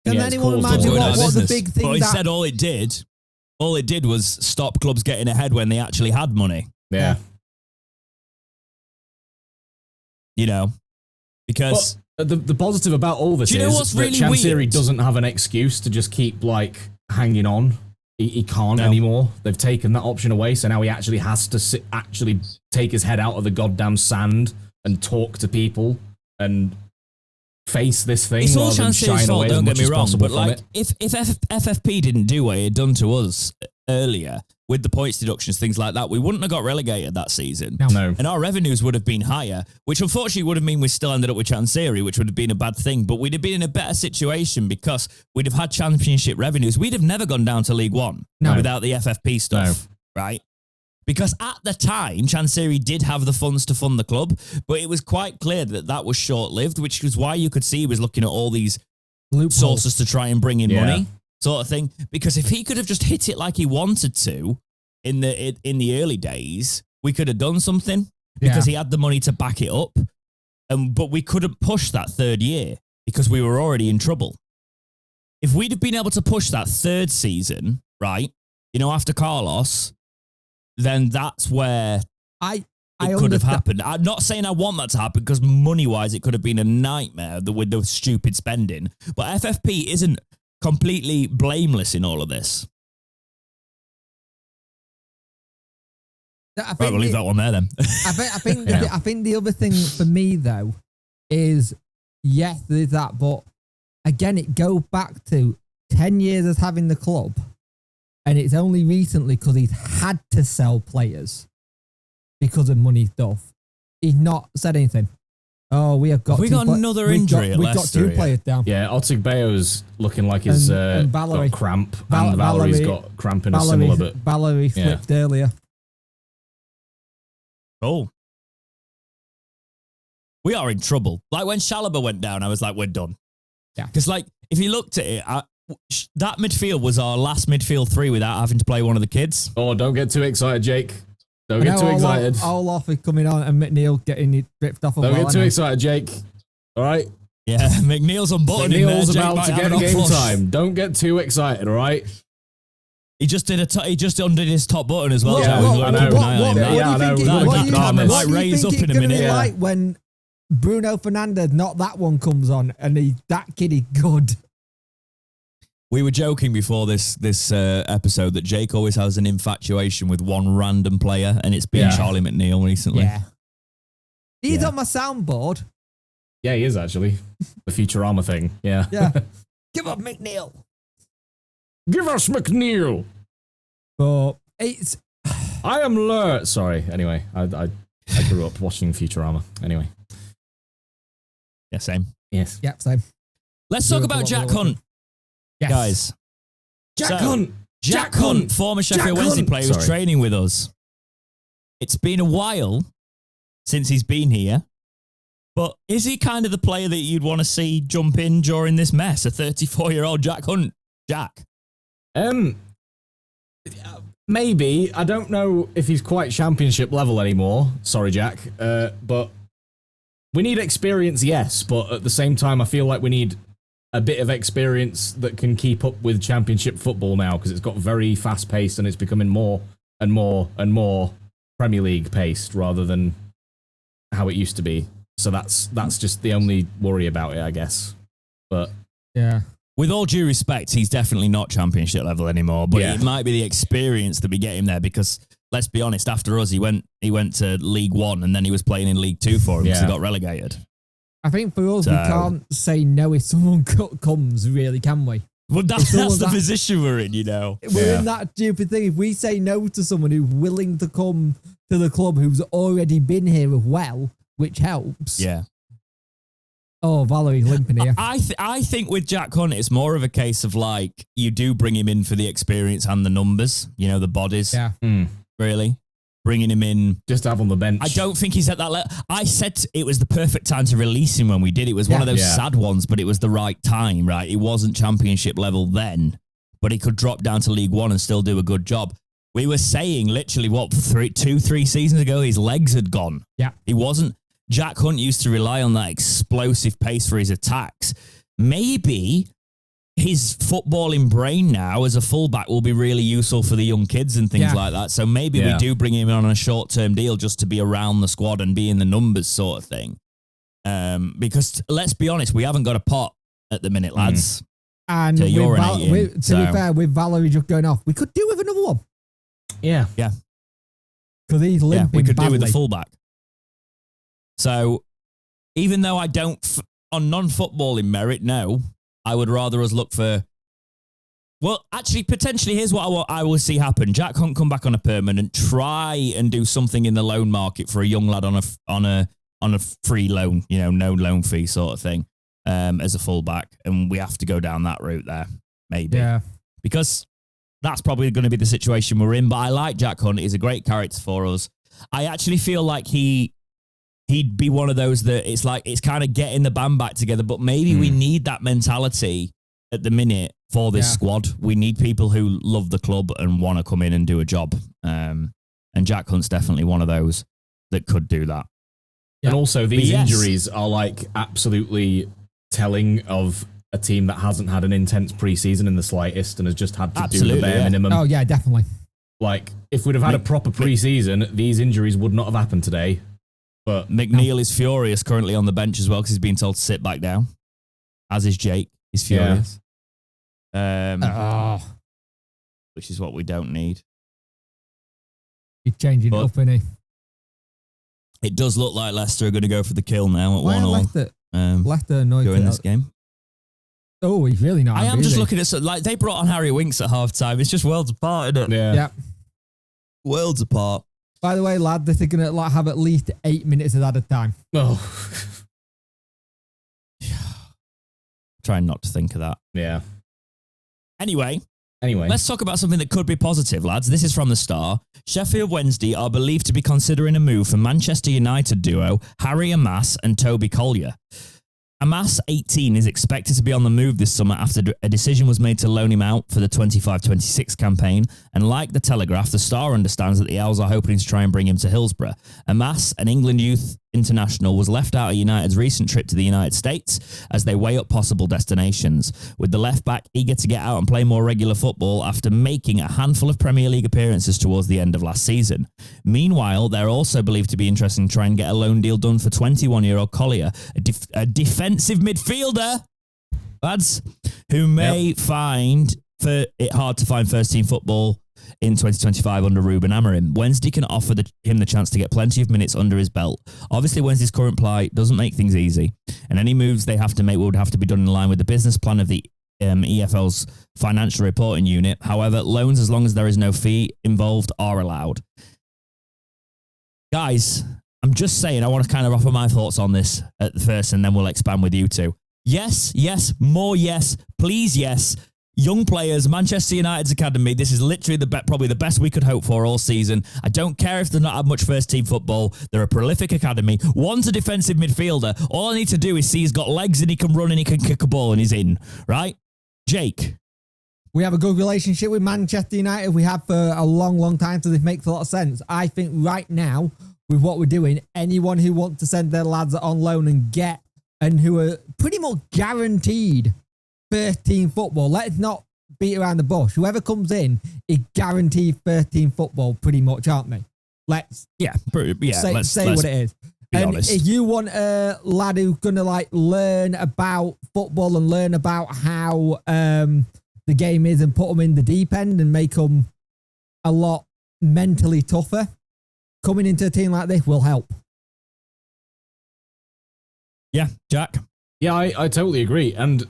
Can anyone remind me what the big thing? But instead, all it did was stop clubs getting ahead when they actually had money. Yeah. You know, because the positive about all this is that Chancery doesn't have an excuse to just keep like hanging on. He can't anymore. They've taken that option away, so now he actually has to actually take his head out of the goddamn sand and talk to people and face this thing. It's all Chancery's fault, don't get me wrong, but like, it. if FFP didn't do what it had done to us earlier with the points deductions, things like that, we wouldn't have got relegated that season. No. And our revenues would have been higher, which unfortunately would have meant we still ended up with Chancery, which would have been a bad thing, but we'd have been in a better situation because we'd have had championship revenues. We'd have never gone down to League One without the FFP stuff, right? Because at the time, Chancery did have the funds to fund the club, but it was quite clear that that was short-lived, which was why you could see he was looking at all these sources to try and bring in money, sort of thing. Because if he could have just hit it like he wanted to in the early days, we could have done something because he had the money to back it up. But we couldn't push that third year because we were already in trouble. If we'd have been able to push that third season, right, you know, after Carlos, then that's where it could have happened. I'm not saying I want that to happen because money-wise it could have been a nightmare with the stupid spending. But FFP isn't completely blameless in all of this. Right, we'll leave that one there then. I think the other thing for me though is, yes, there's that, but again, it goes back to 10 years of having the club, and it's only recently because he's had to sell players because of money stuff. He's not said anything. Oh, we have got. We got another injury. We've got two players down. Yeah, Otigbeo's looking like he's got cramp, and Valerie's got cramp in a similar bit. Valerie flipped earlier. Oh, we are in trouble. Like when Chalobah went down, I was like, we're done. Yeah, because like if you looked at it, that midfield was our last midfield three without having to play one of the kids. Oh, don't get too excited, Jake. Don't get too excited. Olaf is coming on and McNeil getting it ripped off. Don't get too excited, Jake. All right. Yeah, McNeil's unbuttoned. McNeil's about to get game time. Don't get too excited. All right. He just did he just undid his top button as well. Yeah, I know. That might raise up in a minute. Like when Bruno Fernandes, not that one, comes on and that kid is good. We were joking before this episode that Jake always has an infatuation with one random player, and it's been Charlie McNeil recently. Yeah. He's on my soundboard. Yeah, he is actually. The Futurama thing. Yeah. Yeah. Give up McNeil. Give us McNeil. But it's... I am Sorry, anyway. I grew up watching Futurama. Anyway. Yeah, same. Yes. Yep, same. Let's talk about Jack Hunt. Yes. Guys. Jack Hunt, former Sheffield Wednesday player, was training with us. It's been a while since he's been here, but is he kind of the player that you'd want to see jump in during this mess? A 34-year-old Jack Hunt, Jack. Maybe. I don't know if he's quite championship level anymore. Sorry, Jack. But we need experience, yes, but at the same time, I feel like we need a bit of experience that can keep up with championship football now, because it's got very fast paced and it's becoming more and more and more Premier League paced rather than how it used to be. So that's just the only worry about it, I guess. But yeah, with all due respect, he's definitely not championship level anymore, but it might be the experience that we get him there, because let's be honest, after us, he went to League One and then he was playing in League Two for him because he got relegated. I think for us, we can't say no if someone comes, really, can we? Well, that's the position we're in, you know. We're in that stupid thing. If we say no to someone who's willing to come to the club who's already been here as well, which helps. Yeah. Oh, Valerie's limping here. I think with Jack Hunt, it's more of a case of like, you do bring him in for the experience and the numbers, you know, the bodies. Yeah. Really. Bringing him in. Just to have on the bench. I don't think he's at that level. I said it was the perfect time to release him when we did. It was one of those sad ones, but it was the right time, right? He wasn't championship level then, but he could drop down to League One and still do a good job. We were saying literally, 2-3 seasons ago, his legs had gone. Yeah. He wasn't. Jack Hunt used to rely on that explosive pace for his attacks. Maybe his footballing brain now as a fullback will be really useful for the young kids and things like that. So maybe we do bring him in on a short-term deal just to be around the squad and be in the numbers sort of thing. Because let's be honest, we haven't got a pot at the minute, lads. And to be fair, with Valerie just going off, we could do with another one. Yeah. Yeah. Because he's limping we could badly. do with the fullback. So even though I don't, on non-footballing merit, no, I would rather us look for... Well, actually, potentially, here's what I will see happen. Jack Hunt come back on a permanent, try and do something in the loan market for a young lad on a free loan, you know, no loan fee sort of thing, as a fullback, and we have to go down that route there, maybe. Yeah. Because that's probably going to be the situation we're in, but I like Jack Hunt. He's a great character for us. I actually feel like he'd be one of those that it's like, it's kind of getting the band back together, but maybe we need that mentality at the minute for this squad. We need people who love the club and want to come in and do a job. And Jack Hunt's definitely one of those that could do that. Yeah. And also these injuries are like absolutely telling of a team that hasn't had an intense preseason in the slightest and has just had to do the bare minimum. Oh yeah, definitely. Like if we'd have had a proper preseason, these injuries would not have happened today. But McNeil is furious currently on the bench as well because he's been told to sit back down. As is Jake. He's furious. Which is what we don't need. He's changing it up, isn't he? It does look like Leicester are going to go for the kill now at 1-1. Leicester annoyed during this game. Oh, he's really not. I am just looking at like they brought on Harry Winks at halftime. It's just worlds apart, isn't it? Yeah. Worlds apart. By the way, lad, this is gonna have at least 8 minutes of added time. Oh. Trying not to think of that. Yeah. Anyway, Anyway, let's talk about something that could be positive, lads. This is from the Star. Sheffield Wednesday are believed to be considering a move for Manchester United duo Harry Amass and Toby Collier. Amass, 18, is expected to be on the move this summer after a decision was made to loan him out for the 25-26 campaign. And like the Telegraph, the Star understands that the Owls are hoping to try and bring him to Hillsborough. Amass, an England youth international, was left out of United's recent trip to the United States as they weigh up possible destinations, with the left-back eager to get out and play more regular football after making a handful of Premier League appearances towards the end of last season. Meanwhile, they're also believed to be interested in trying to get a loan deal done for 21-year-old Collier, a defensive midfielder, lads, who may find it hard to find first-team football in 2025 under Ruben Amorim. Wednesday can offer him the chance to get plenty of minutes under his belt. Obviously, Wednesday's current plight doesn't make things easy, and any moves they have to make would have to be done in line with the business plan of the EFL's financial reporting unit. However, loans, as long as there is no fee involved, are allowed. Guys, I'm just saying, I want to kind of offer my thoughts on this at the first, and then we'll expand with you two. Yes, more yes, please yes. Young players, Manchester United's academy. This is literally probably the best we could hope for all season. I don't care if they've not had much first-team football. They're a prolific academy. One's a defensive midfielder. All I need to do is see he's got legs and he can run and he can kick a ball and he's in, right? Jake? We have a good relationship with Manchester United. We have for a long, long time, so this makes a lot of sense. I think right now, with what we're doing, anyone who wants to send their lads on loan and who are pretty much guaranteed first-team football. Let's not beat around the bush. Whoever comes in is guaranteed first-team football, pretty much, aren't they? Let's say what it is. And honest. if you want a lad who's gonna learn about football and learn about how the game is and put them in the deep end and make them a lot mentally tougher, coming into a team like this will help. Yeah, Jack? Yeah, I totally agree. And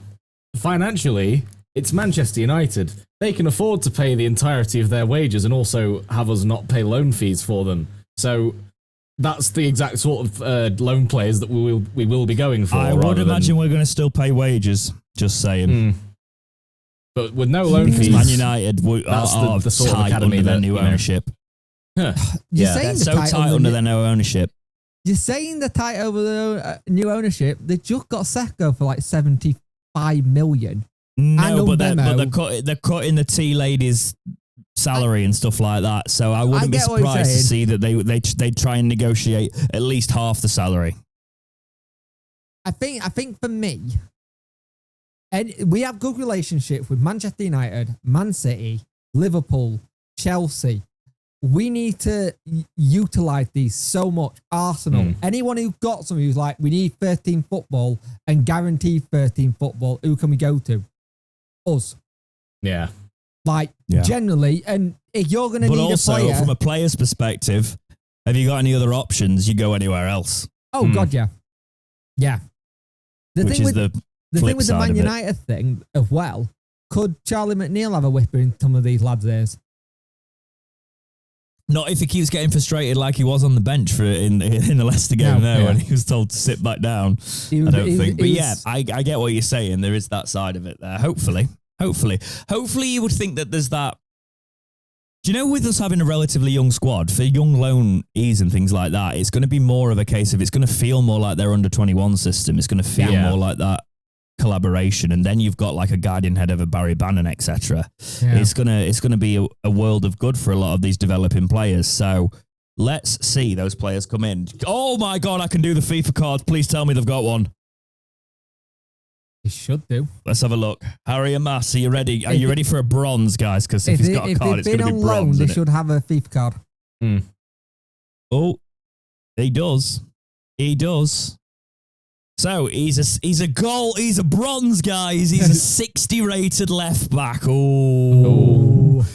financially, it's Manchester United. They can afford to pay the entirety of their wages and also have us not pay loan fees for them. So that's the exact sort of loan players that we will be going for. I would imagine we're going to still pay wages, just saying. But with no loan fees, Man United are the sort of tight academy under their new ownership. Yeah, they're so tight under their new ownership. You're saying they're tight over the new ownership. They just got Seco for 75 million. No, but they're cutting the tea lady's salary and stuff like that. So I wouldn't be surprised to see that they try and negotiate at least half the salary. I think for me, and we have good relationships with Manchester United, Man City, Liverpool, Chelsea. We need to utilise these so much. Arsenal, anyone who got something who's like, we need first-team football and guaranteed first-team football, who can we go to? Us. Yeah. Generally, and if you're going to need a player... But also, from a player's perspective, have you got any other options? You go anywhere else. Oh, God, yeah. Yeah. The thing with the Man United thing as well, could Charlie McNeil have a whipper in some of these lads' ears? Not if he keeps getting frustrated like he was on the bench in the Leicester game when he was told to sit back down. I don't think. But yeah, I get what you're saying. There is that side of it there. Hopefully you would think that there's that. Do you know, with us having a relatively young squad, for young loanees and things like that, it's going to be more of a case of it's going to feel more like their under-21 system. It's going to feel more like that collaboration, and then you've got a guardian head of a Barry Bannon, etc. It's gonna be a world of good for a lot of these developing players. So let's see those players come in. Oh my God, I can do the FIFA cards. Please tell me they've got one. He should do. Let's have a look. Harry and Mass, are you ready? Are you ready for a bronze, guys? Because if he's got a card, it's going to be bronze. They should have a FIFA card. Oh, he does. He does. So he's a bronze, guys. He's a 60 rated left back. Oh.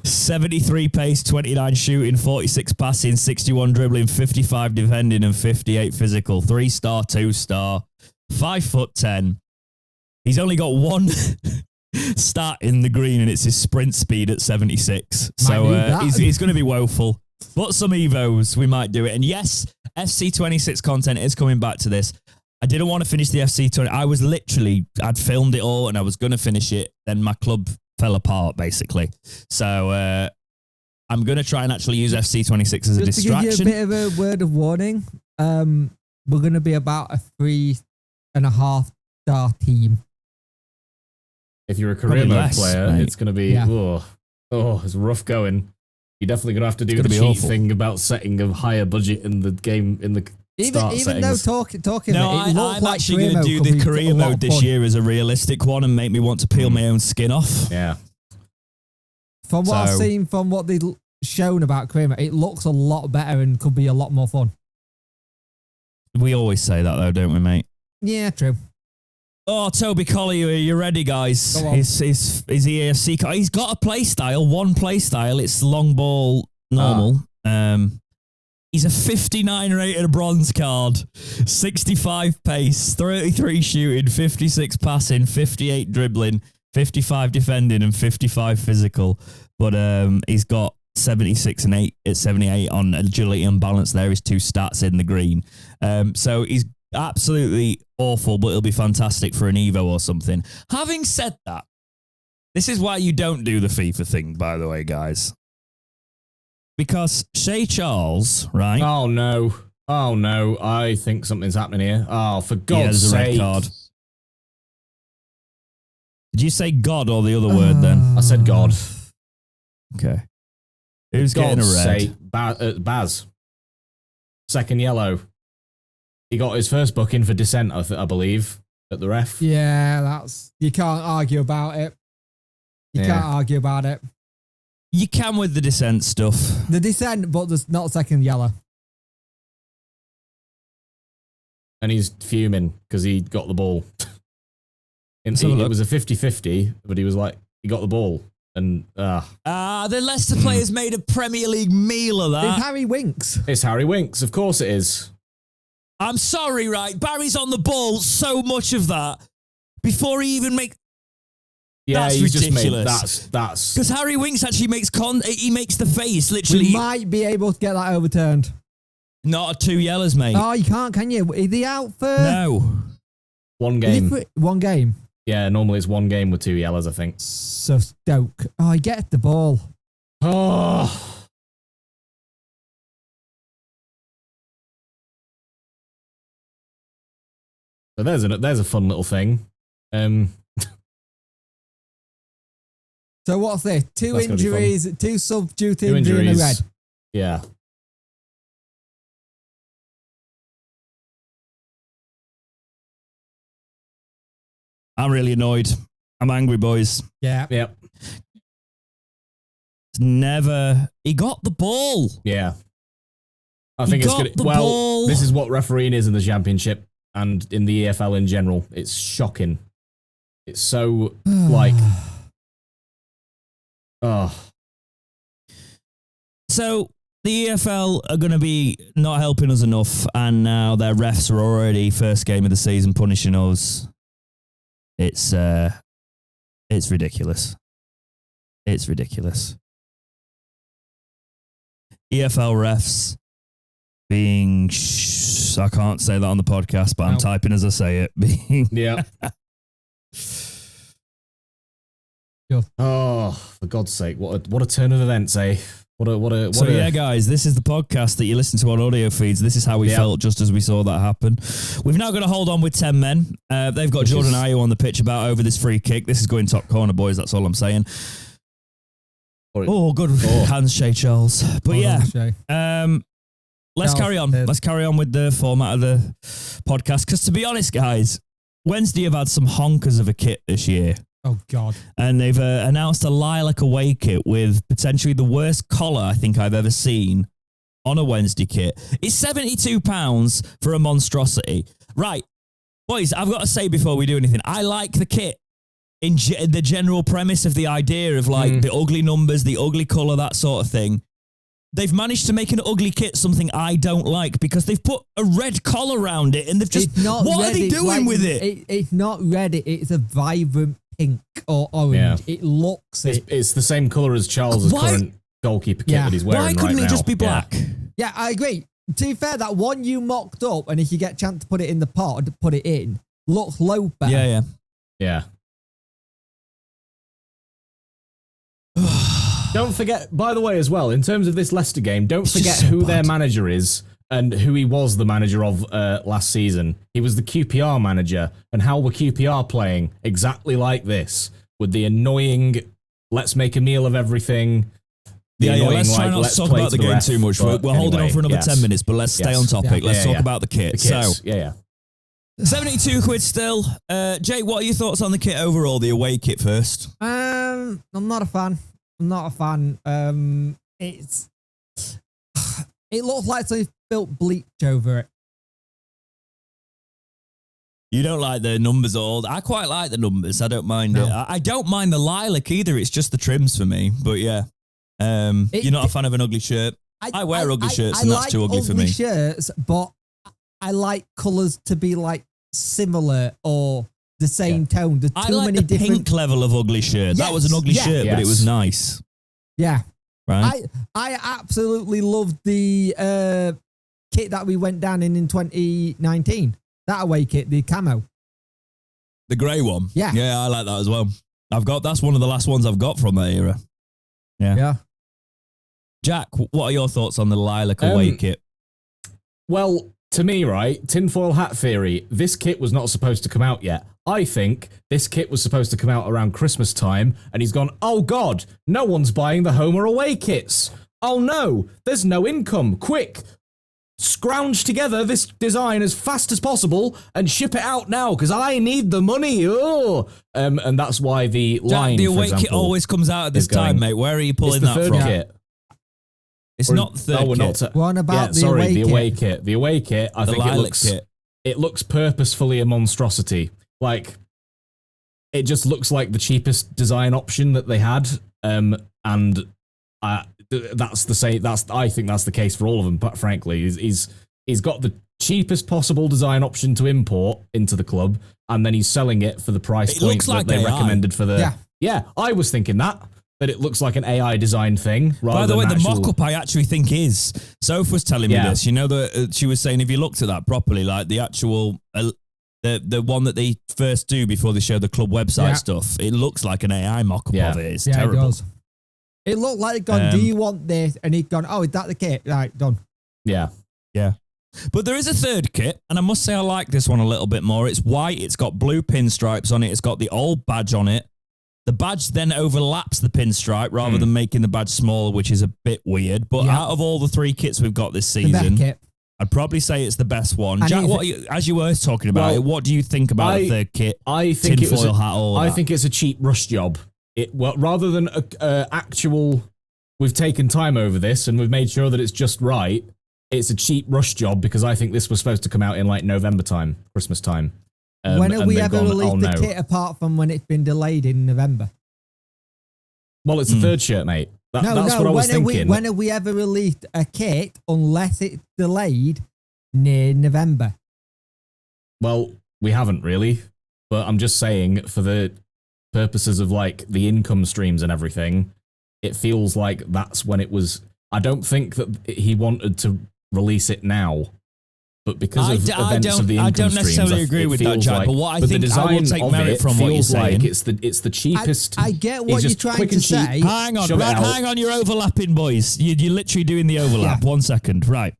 73 pace, 29 shooting, 46 passing, 61 dribbling, 55 defending, and 58 physical. 3-star, 2-star, 5'10". He's only got one stat in the green, and it's his sprint speed at 76. So he's going to be woeful. But some Evos, we might do it. And yes, FC26 content is coming back to this. I didn't want to finish the FC20. I'd filmed it all and I was going to finish it. Then my club fell apart, basically. So I'm going to try and actually use FC26 as a distraction. To give you a bit of a word of warning, we're going to be about a 3.5-star team. If you're a career mode player, mate. It's going to be, it's rough going. You're definitely going to have to do the cheat thing about setting a higher budget in the game, in the even though talking I'm actually going to do the career mode this year as a realistic one and make me want to peel my own skin off. Yeah. From what I've seen, from what they've shown about career mode, it looks a lot better and could be a lot more fun. We always say that though, don't we, mate? Yeah, true. Oh, Toby Collier, are you ready, guys? His EAFC car. He's got a play style, one play style. It's long ball, normal. He's a 59 rated bronze card, 65 pace, 33 shooting, 56 passing, 58 dribbling, 55 defending, and 55 physical. But he's got 76 and 78 on agility and balance. There is 2 stats in the green. So he's absolutely awful, but it'll be fantastic for an Evo or something. Having said that, this is why you don't do the FIFA thing, by the way, guys. Because Shay Charles, right? Oh no. I think something's happening here. Oh, for God's sake. A red card. Did you say God or the other word then? I said God. Okay. Who's getting a red? Baz. Second yellow. He got his first booking for dissent, I believe, at the ref. Yeah, you can't argue about it. You can't argue about it. You can with the dissent stuff. The dissent, but there's not second yellow. And he's fuming because he got the ball. It was a 50-50, but he was like, he got the ball. And the Leicester players made a Premier League meal of that. It's Harry Winks. It's Harry Winks, of course it is. I'm sorry, right? Barry's on the ball so much of that before he even makes. Yeah, that's he's ridiculous. Just made that's because Harry Winks actually makes he makes the face literally. We might be able to get that overturned. Not 2 yellows, mate. Oh, you can't, can you? Is he out for? No. 1 game. One game. Yeah, normally it's 1 game with 2 yellows, I think. So Stoke. Oh, he gets the ball. Oh. So there's a fun little thing. So what's this? 2 injuries, 2 substitute injuries and a red. Yeah. I'm really annoyed. I'm angry, boys. Yeah. Yep. He got the ball. Yeah. I think it's good. Well, this is what refereeing is in the Championship and in the EFL in general. It's shocking. It's so like. Oh. So the EFL are going to be not helping us enough, and now their refs are already first game of the season punishing us. It's ridiculous. It's ridiculous. EFL refs being I can't say that on the podcast, but I'm typing as I say it. Being yeah. Oh, for God's sake! What a turn of events, eh? Yeah, guys, this is the podcast that you listen to on audio feeds. This is how we felt just as we saw that happen. We've now got to hold on with 10 men. They've got Jordan Ayew on the pitch about over this free kick. This is going top corner, boys. That's all I'm saying. Good hands, Shay Charles. But let's carry on. Let's carry on with the format of the podcast. Because to be honest, guys, Wednesday have had some honkers of a kit this year. Oh, God. And they've announced a lilac away kit with potentially the worst collar I think I've ever seen on a Wednesday kit. It's £72 for a monstrosity. Right. Boys, I've got to say before we do anything, I like the kit in the general premise of the idea of like the ugly numbers, the ugly colour, that sort of thing. they've managed to make an ugly kit something I don't like because they've put a red collar around it and they've just... What are they doing with it? It's not red. It's a vibrant pink or orange. Yeah. It looks... It's the same colour as Charles' current goalkeeper kit that he's wearing right now. Why couldn't it just be black? Yeah, I agree. To be fair, that one you mocked up, and if you get a chance to put it in the pot, put it in, looks low better. Yeah. Don't forget, by the way, as well, in terms of this Leicester game, don't forget who their manager is and who he was the manager of last season. He was the QPR manager, and how were QPR playing? Exactly like this, with the annoying, let's make a meal of everything. Let's try not to talk about the game too much. We're holding on for another 10 minutes, but let's stay on topic. Let's talk about the kit. So, 72 quid still. Jay, what are your thoughts on the kit overall, the away kit first? I'm not a fan. It looks like they've built bleach over it. You don't like the numbers at all? I quite like the numbers. I don't mind it. I don't mind the lilac either. It's just the trims for me. But yeah, you're not a fan of an ugly shirt. I wear ugly shirts, and that's too ugly for me. I like ugly shirts, but I like colours to be like similar or the same tone. I like the pink level of ugly shirt. That was an ugly shirt, but it was nice. Yeah. Right. I absolutely loved the kit that we went down in 2019. That away kit, the camo. The grey one? Yeah. Yeah, I like that as well. That's one of the last ones I've got from that era. Yeah. Jack, what are your thoughts on the lilac away kit? Well, to me, right, tinfoil hat theory, this kit was not supposed to come out yet. I think this kit was supposed to come out around Christmas time, and he's gone, oh God, no one's buying the home or away kits. Oh no, there's no income. Quick, scrounge together this design as fast as possible and ship it out now, because I need the money. Oh, and that's why the line, the away kit always comes out at this time, mate. Where are you pulling that from? Kit. It's not the third kit. What about the away kit? The away kit, I think it looks purposefully a monstrosity. Like, it just looks like the cheapest design option that they had, and that's the same. I think that's the case for all of them. But frankly, he's got the cheapest possible design option to import into the club, and then he's selling it for the price point that they recommended for the. Yeah, I was thinking that it looks like an AI design thing. By the way, the mock-up I actually think is. Soph was telling me this. You know, she was saying if you looked at that properly, like the actual. The one that they first do before they show the club website stuff, it looks like an AI mock-up of it. It's terrible. It does. It looked like they'd gone, do you want this? And he'd gone, oh, is that the kit? Right, done. Yeah. But there is a third kit, and I must say I like this one a little bit more. It's white, it's got blue pinstripes on it, it's got the old badge on it. The badge then overlaps the pinstripe rather than making the badge smaller, which is a bit weird. But out of all the three kits we've got this season, I'd probably say it's the best one. And Jack, as you were talking about it, what do you think about the third kit? I think it's a cheap rush job. Rather than actual, we've taken time over this and we've made sure that it's just right. It's a cheap rush job because I think this was supposed to come out in like November time, Christmas time. When have we ever released the kit apart from when it's been delayed in November? Well, it's the third shirt, mate. That's what I was thinking. When have we ever released a kit unless it's delayed near November? Well, we haven't really, but I'm just saying for the purposes of like the income streams and everything, it feels like that's when it was. I don't think that he wanted to release it now, but because of events of the income I don't necessarily agree with that, Jack. But what I think I will take merit from what you're saying, like it's the cheapest. I get what you're trying to say. Hang on, you're overlapping, boys. You're literally doing the overlap. Yeah. 1 second, right?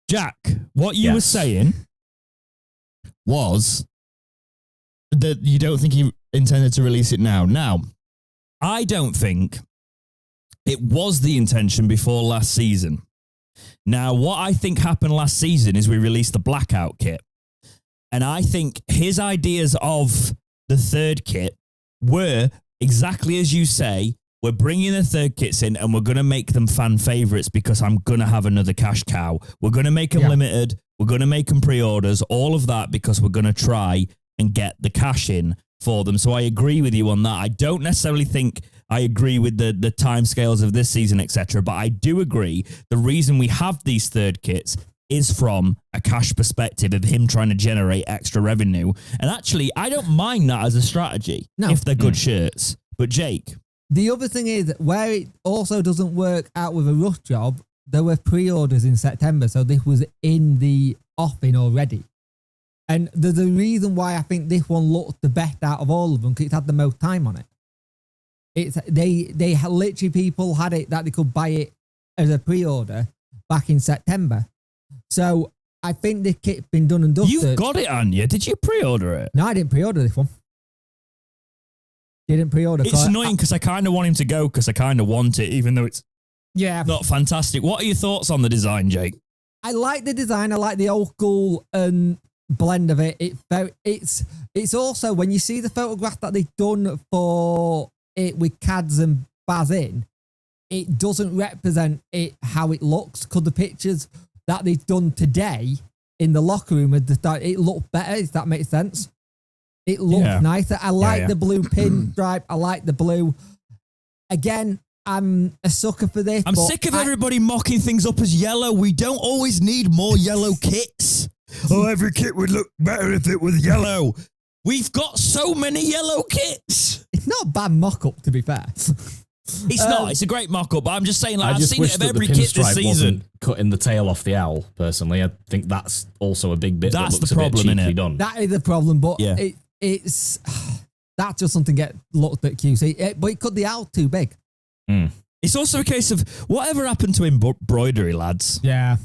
Jack, what you were saying was that you don't think he intended to release it now. Now, I don't think it was the intention before last season. Now, what I think happened last season is we released the blackout kit. And I think his ideas of the third kit were exactly as you say, we're bringing the third kits in and we're going to make them fan favorites because I'm going to have another cash cow. We're going to make them limited. We're going to make them pre-orders, all of that because we're going to try and get the cash in for them. So I agree with you on that. I don't necessarily think I agree with the timescales of this season, etc. But I do agree the reason we have these third kits is from a cash perspective of him trying to generate extra revenue. And actually, I don't mind that as a strategy if they're good shirts. But Jake. The other thing is where it also doesn't work out with a rush job, there were pre-orders in September. So this was in the offing already. And there's a reason why I think this one looked the best out of all of them because it had the most time on it. They literally people had it that they could buy it as a pre-order back in September. So I think the kit's been done and dusted. You've got it on you. Did you pre-order it? No, I didn't pre-order this one. Didn't pre-order. It's annoying because I kind of want him to go because I kind of want it, even though it's not fantastic. What are your thoughts on the design, Jake? I like the design. I like the old school blend of it. It's also when you see the photograph that they've done for it with Cads and Baz in, it doesn't represent it how it looks because the pictures that they've done today in the locker room at the start, it looked better, if that makes sense. It looked nicer. I like the blue pin stripe. I like the blue. Again, I'm a sucker for this. I'm sick of everybody mocking things up as yellow. We don't always need more yellow kits. Oh, every kit would look better if it was yellow. We've got so many yellow kits. It's not a bad mock-up, to be fair. It's not. It's a great mock-up. But I'm just saying, like, I've seen it of every kit this season. Cutting the tail off the owl, personally. I think that's also a big bit that looks the problem, a bit cheaply done. That is the problem, but it's that's just something get looked at QC. But it cut the owl too big. Mm. It's also a case of whatever happened to embroidery, lads. Yeah.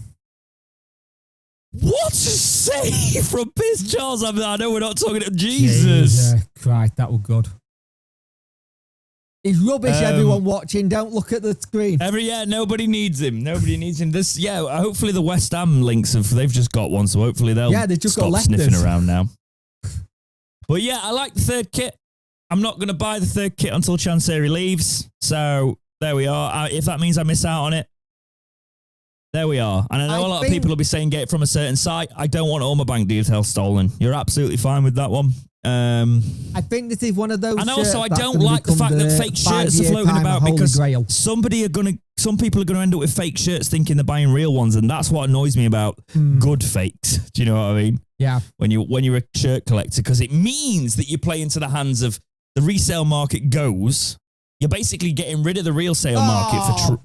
What a save from Piss Charles. I know we're not talking to Jesus. Christ, that was good. It's rubbish, everyone watching. Don't look at the screen. Nobody needs him. Nobody needs him. Hopefully the West Ham links they've just got one, so hopefully they'll they've just stop got sniffing around now. But yeah, I like the third kit. I'm not going to buy the third kit until Chansiri leaves. So there we are. If that means I miss out on it, there we are. And I know a lot of people will be saying get it from a certain site. I don't want all my bank details stolen. You're absolutely fine with that one. I think this is one of those. And also, I don't like the fact that fake shirts are floating about because some people are going to end up with fake shirts thinking they're buying real ones, and that's what annoys me about good fakes. Do you know what I mean? Yeah. When you're a shirt collector, because it means that you play into the hands of the resale market goes. You're basically getting rid of the real sale market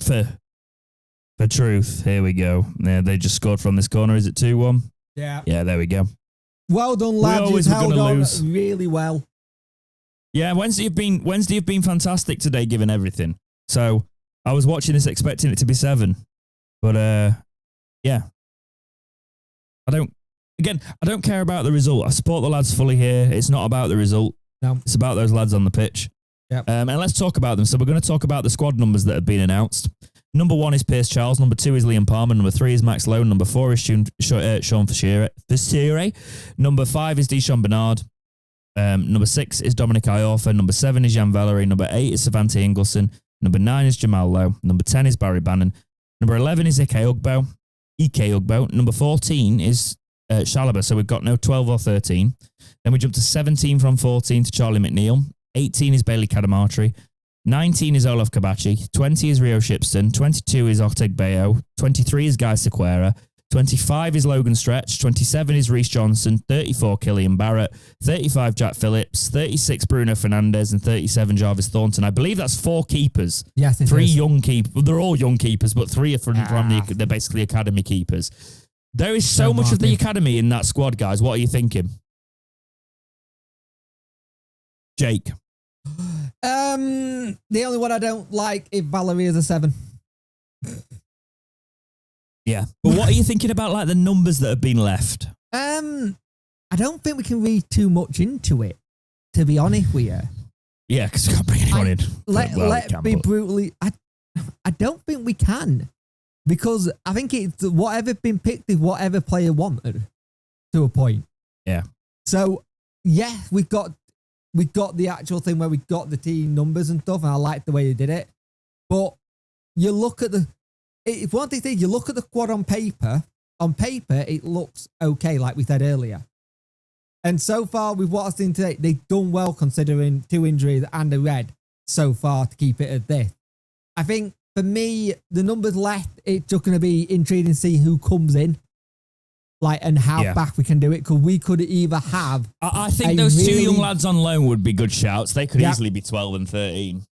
for truth. Here we go. Yeah, they just scored from this corner. Is it 2-1? Yeah. Yeah, there we go. Well done, lads. You've held on really well. Yeah, Wednesday have been fantastic today, given everything. So I was watching this expecting it to be 7, but yeah, I don't care about the result. I support the lads fully here. It's not about the result. No, it's about those lads on the pitch. Yeah. And let's talk about them. So we're going to talk about the squad numbers that have been announced. Number 1 is Pierce Charles. Number 2 is Liam Palmer. Number 3 is Max Lowe. Number 4 is Sean Fischiere. Number 5 is Deshaun Bernard. Number 6 is Dominic Iorfa. Number 7 is Jan Valery. Number 8 is Savante Ingleson. Number 9 is Jamal Lowe. Number 10 is Barry Bannon. Number 11 is Ike Ugbo. Number 14 is Shalaba. So we've got no 12 or 13. Then we jump to 17 from 14 to Charlie McNeil. 18 is Bailey Kadamatri. 19 is Olaf Kabachi, 20 is Rio Shipston, 22 is Orteg Bayo, 23 is Guy Sequeira, 25 is Logan Stretch, 27 is Reece Johnson, 34 Killian Barrett, 35 Jack Phillips, 36 Bruno Fernandes, and 37 Jarvis Thornton. I believe that's 4 keepers. Yes, it 3 is. young keepers. Well, they're all young keepers, but 3 are they're basically academy keepers. There is so much of the academy in that squad, guys. What are you thinking? Jake. The only one I don't like is Valerie as a 7. Yeah. But what are you thinking about, like, the numbers that have been left? I don't think we can read too much into it, to be honest with you. Yeah, because we can't bring anyone in. Let's be brutally... I don't think we can. Because I think it's whatever been picked is whatever player wanted, to a point. Yeah. So, yeah, we've got the actual thing where we got the team numbers and stuff, and I like the way they did it. But you look at if one thing is, you look at the squad on paper, it looks okay, like we said earlier. And so far, with what I've seen today, they've done well considering 2 injuries and a red. so far to keep it at this. I think for me, the numbers left, it's just going to be intriguing to see who comes in, and how back we can do it. Because we could either have. I think those two young lads on loan would be good shouts. They could easily be 12 and 13.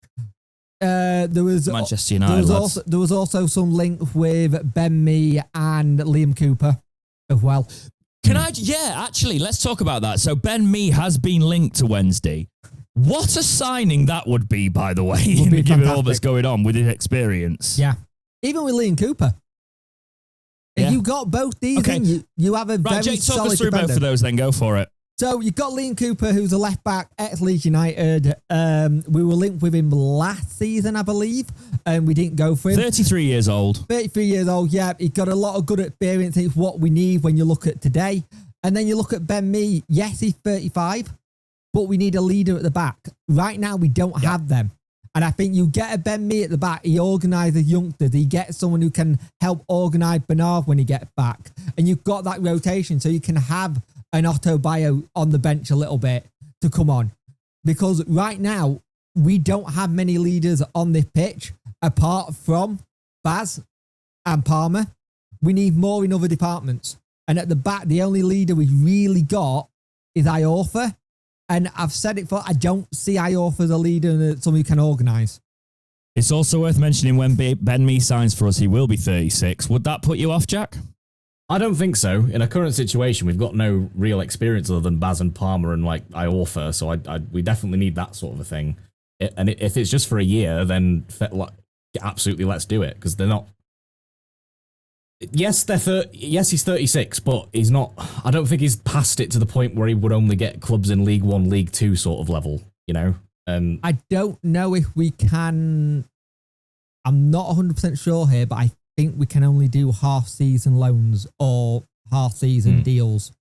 There was Manchester United. There was also some link with Ben Mee and Liam Cooper as well. Actually, let's talk about that. So Ben Mee has been linked to Wednesday. What a signing that would be, by the way, given all that's going on with his experience. Yeah. Even with Liam Cooper. If you got both these in, you have a very Jake, solid talk us through defender. both of those, then go for it. So you've got Liam Cooper, who's a left back, ex-Leeds United. We were linked with him last season, I believe, and we didn't go for him. 33 years old. 33 years old, yeah. He's got a lot of good experience. It's what we need when you look at today. And then you look at Ben Mee. Yes, he's 35, but we need a leader at the back. Right now, we don't have them. And I think you get a Ben Mee at the back. He organises youngsters. He gets someone who can help organise Bernard when he gets back. And you've got that rotation, so you can have an Otto Bio on the bench a little bit to come on. Because right now, we don't have many leaders on this pitch apart from Baz and Palmer. We need more in other departments. And at the back, the only leader we really got is Iorfa. And I've said it before, I don't see Iorfa as a leader and someone who can organise. It's also worth mentioning when Ben Mee signs for us, he will be 36. Would that put you off, Jack? I don't think so. In a current situation, we've got no real experience other than Baz and Palmer and Iorfa, so we definitely need that sort of a thing. And if it's just for a year, then absolutely let's do it, because they're not. Yes, he's 36, but he's not. I don't think he's past it to the point where he would only get clubs in League One, League Two sort of level. I don't know if we can. I'm not 100% sure here, but I think we can only do half-season loans or half-season deals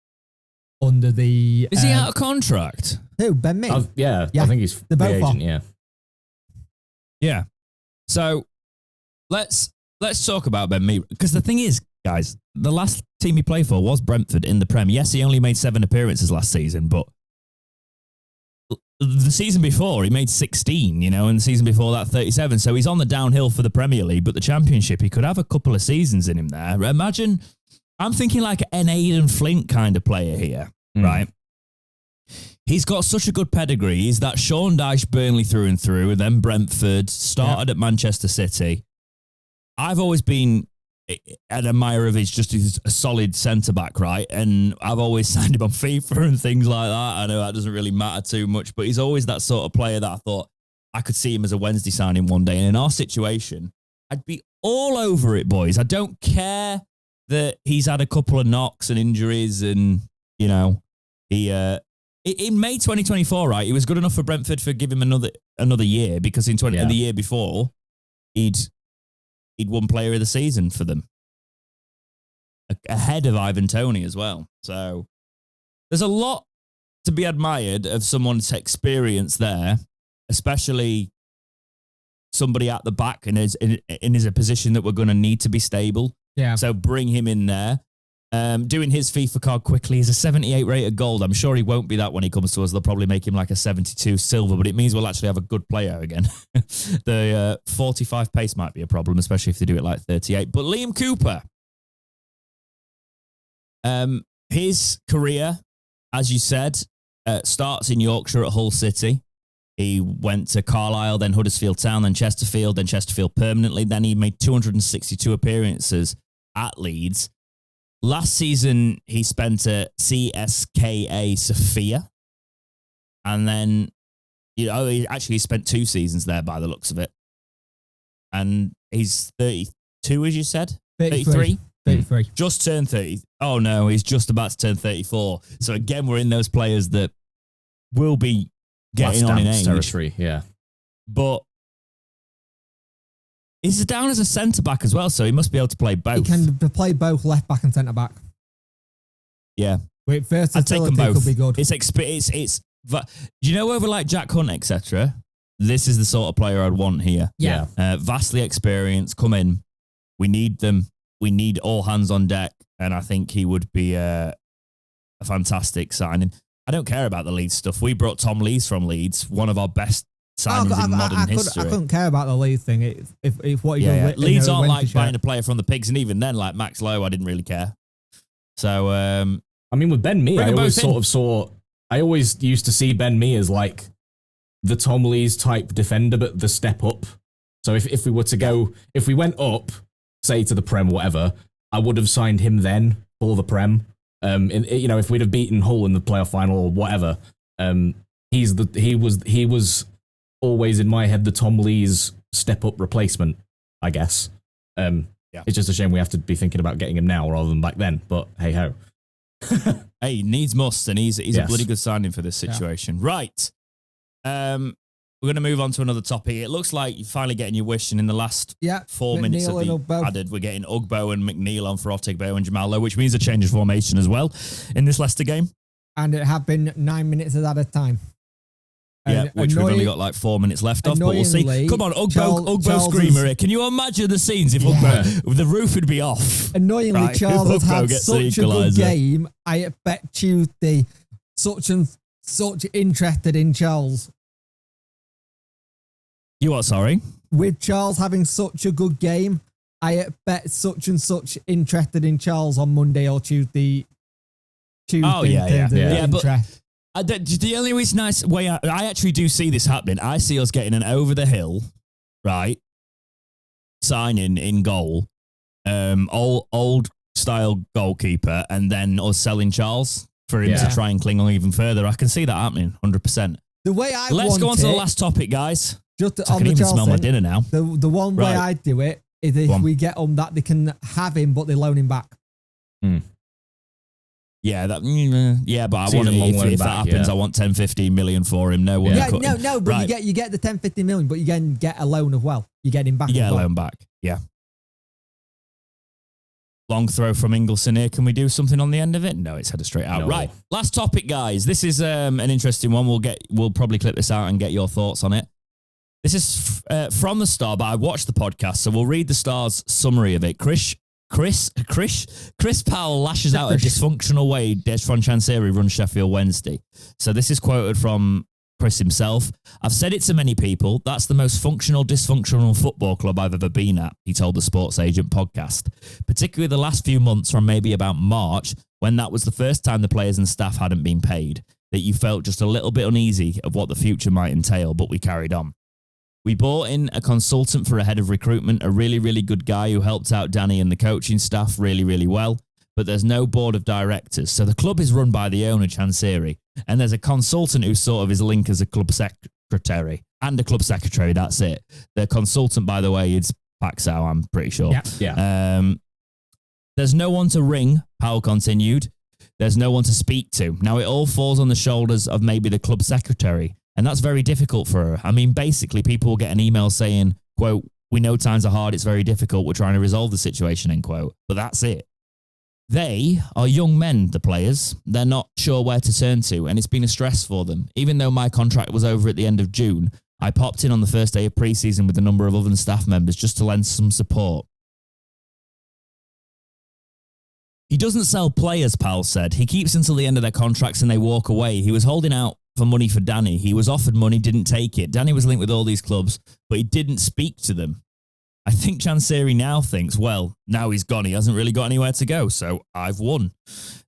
under the... Is he out of contract? Who, Ben Mee? I think he's the agent, Yeah. So, let's talk about Ben Mee, because the thing is, guys, the last team he played for was Brentford in the Prem. Yes, he only made 7 appearances last season, but the season before, he made 16, and the season before that, 37. So he's on the downhill for the Premier League, but the Championship, he could have a couple of seasons in him there. Imagine, I'm thinking like an Aidan Flint kind of player here, right? He's got such a good pedigree. He's that Sean Dyche Burnley through and through, and then Brentford, started at Manchester City. I've always been an admirer of his, just as a solid centre-back, right? And I've always signed him on FIFA and things like that. I know that doesn't really matter too much, but he's always that sort of player that I thought I could see him as a Wednesday signing one day. And in our situation, I'd be all over it, boys. I don't care that he's had a couple of knocks and injuries and, he... In May 2024, right, he was good enough for Brentford for give him another year, because in the year before, he'd won Player of the Season for them, ahead of Ivan Toney as well. So there's a lot to be admired of someone's experience there, especially somebody at the back and is a position that we're going to need to be stable. Yeah. So bring him in there. Doing his FIFA card quickly is a 78 rated gold. I'm sure he won't be that when he comes to us. They'll probably make him like a 72 silver, but it means we'll actually have a good player again. The 45 pace might be a problem, especially if they do it like 38. But Liam Cooper, his career, as you said, starts in Yorkshire at Hull City. He went to Carlisle, then Huddersfield Town, then Chesterfield permanently. Then he made 262 appearances at Leeds. Last season, he spent at CSKA Sofia. And then, he actually spent 2 seasons there by the looks of it. And he's 32, as you said? 33? 33. Just turned 30. Oh, no, he's just about to turn 34. So again, we're in those players that will be getting on in age. Territory, yeah. But he's down as a centre-back as well, so he must be able to play both. He can play both left-back and centre-back. Yeah. Wait, versatility could be good. Do you know over like Jack Hunt, etc.? This is the sort of player I'd want here. Yeah. Vastly experienced, come in. We need them. We need all hands on deck, and I think he would be a fantastic signing. I don't care about the Leeds stuff. We brought Tom Lees from Leeds, one of our best signings in modern history. I couldn't care about the Leeds thing. If what you're Leeds aren't like buying a player from the pigs, and even then, like Max Lowe, I didn't really care. So, I mean, with Ben Mee, I always used to see Ben Mee as like the Tom Lees type defender, but the step up. So if we were to go, if we went up, say to the Prem or whatever, I would have signed him then for the Prem. If we'd have beaten Hull in the playoff final or whatever, he was always in my head the Tom Lees step up replacement, I guess. It's just a shame we have to be thinking about getting him now rather than back then. But hey ho. Hey, needs must, and he's a bloody good signing for this situation. Yeah. Right. We're going to move on to another topic. It looks like you're finally getting your wish, and in the last 4 minutes of the added, we're getting Ugbo and McNeil on for Otigbo and Jamal Lowe, which means a change of formation as well in this Leicester game. And it have been 9 minutes at a time. Yeah, which we've only got like 4 minutes left of, but we'll see. Come on, Ugbo screamer here. Can you imagine the scenes if Ugbo, the roof would be off? Annoyingly, right? Charles has had such a good game. I bet Tuesday, such interested in Charles. You are sorry? With Charles having such a good game, I bet such interested in Charles on Monday or Tuesday. Oh, yeah, but the only reason I actually do see this happening, I see us getting an over the hill, right, signing in goal, old style goalkeeper, and then us selling Charles for him to try and cling on even further. I can see that happening, 100%. The way Let's go on to the last topic, guys. Just I can even smell my dinner now. The one way I do it is if we get on that they can have him, but they loan him back. Yeah, but I want if that happens, I want 10-15 million for him. No, but you get the 10-15 million, but you can get a loan as well. You get him back. Yeah, a loan back. Yeah. Long throw from Ingleson here. Can we do something on the end of it? No, it's headed straight out. No. Right. Last topic, guys. This is an interesting one. We'll probably clip this out and get your thoughts on it. This is from the Star, but I watched the podcast, so we'll read the Star's summary of it. Chris Powell lashes out a dysfunctional way Desfron Chansiri runs Sheffield Wednesday. So this is quoted from Chris himself. I've said it to many people. That's the most dysfunctional football club I've ever been at, he told the Sports Agent podcast. Particularly the last few months from maybe about March, when that was the first time the players and staff hadn't been paid, that you felt just a little bit uneasy of what the future might entail, but we carried on. We brought in a consultant for a head of recruitment, a really, really good guy who helped out Danny and the coaching staff really, really well. But there's no board of directors. So the club is run by the owner, Chansiri. And there's a consultant who sort of is linked as a club secretary. And a club secretary, that's it. The consultant, by the way, is Paxao, I'm pretty sure. Yeah. There's no one to ring, Powell continued. There's no one to speak to. Now, it all falls on the shoulders of maybe the club secretary. And that's very difficult for her. I mean, basically, people will get an email saying, quote, we know times are hard, it's very difficult, we're trying to resolve the situation, end quote. But that's it. They are young men, the players. They're not sure where to turn to, and it's been a stress for them. Even though my contract was over at the end of June, I popped in on the first day of pre-season with a number of other staff members just to lend some support. He doesn't sell players, Powell said. He keeps until the end of their contracts and they walk away. He was holding out for money for Danny. He was offered money, didn't take it. Danny was linked with all these clubs, but he didn't speak to them. I think Chansiri now thinks, well, now he's gone. He hasn't really got anywhere to go, so I've won.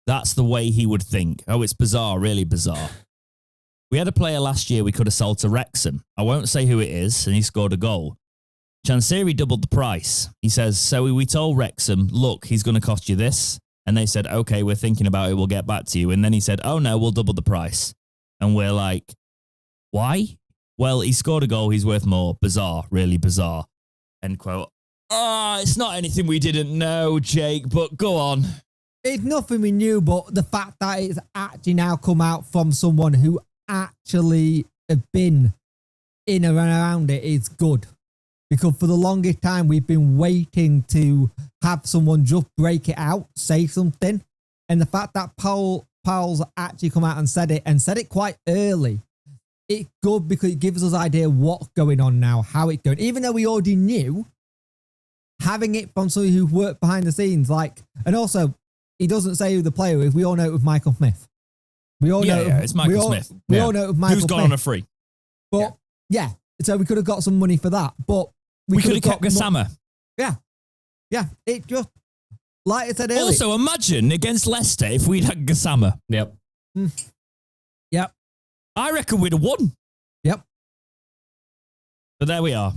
That's the way he would think. Oh, it's bizarre, really bizarre. We had a player last year we could have sold to Wrexham. I won't say who it is, and he scored a goal. Chansiri doubled the price. He says, so we told Wrexham, look, he's going to cost you this. And they said, okay, we're thinking about it. We'll get back to you. And then he said, oh, no, we'll double the price. And we're like, why? Well, he scored a goal. He's worth more. Bizarre, really bizarre. End quote. It's not anything we didn't know, Jake, but go on. It's nothing we knew, but the fact that it's actually now come out from someone who actually have been in and around it is good. Because for the longest time, we've been waiting to have someone just break it out, say something. And the fact that Powell's actually come out and said it quite early, it's good because it gives us an idea what's going on now, how it's going. Even though we already knew, having it from somebody who worked behind the scenes, and also, he doesn't say who the player is. We all know it was Michael Smith. We all know it's Michael Smith. We all know it was Michael Smith. Who's gone on a free. But Yeah. So we could have got some money for that, but we could have kept Gassama. Yeah. It just, like I said earlier. Also, imagine against Leicester if we'd had Gassama. Yep. Yep. I reckon we'd have won. Yep. So there we are.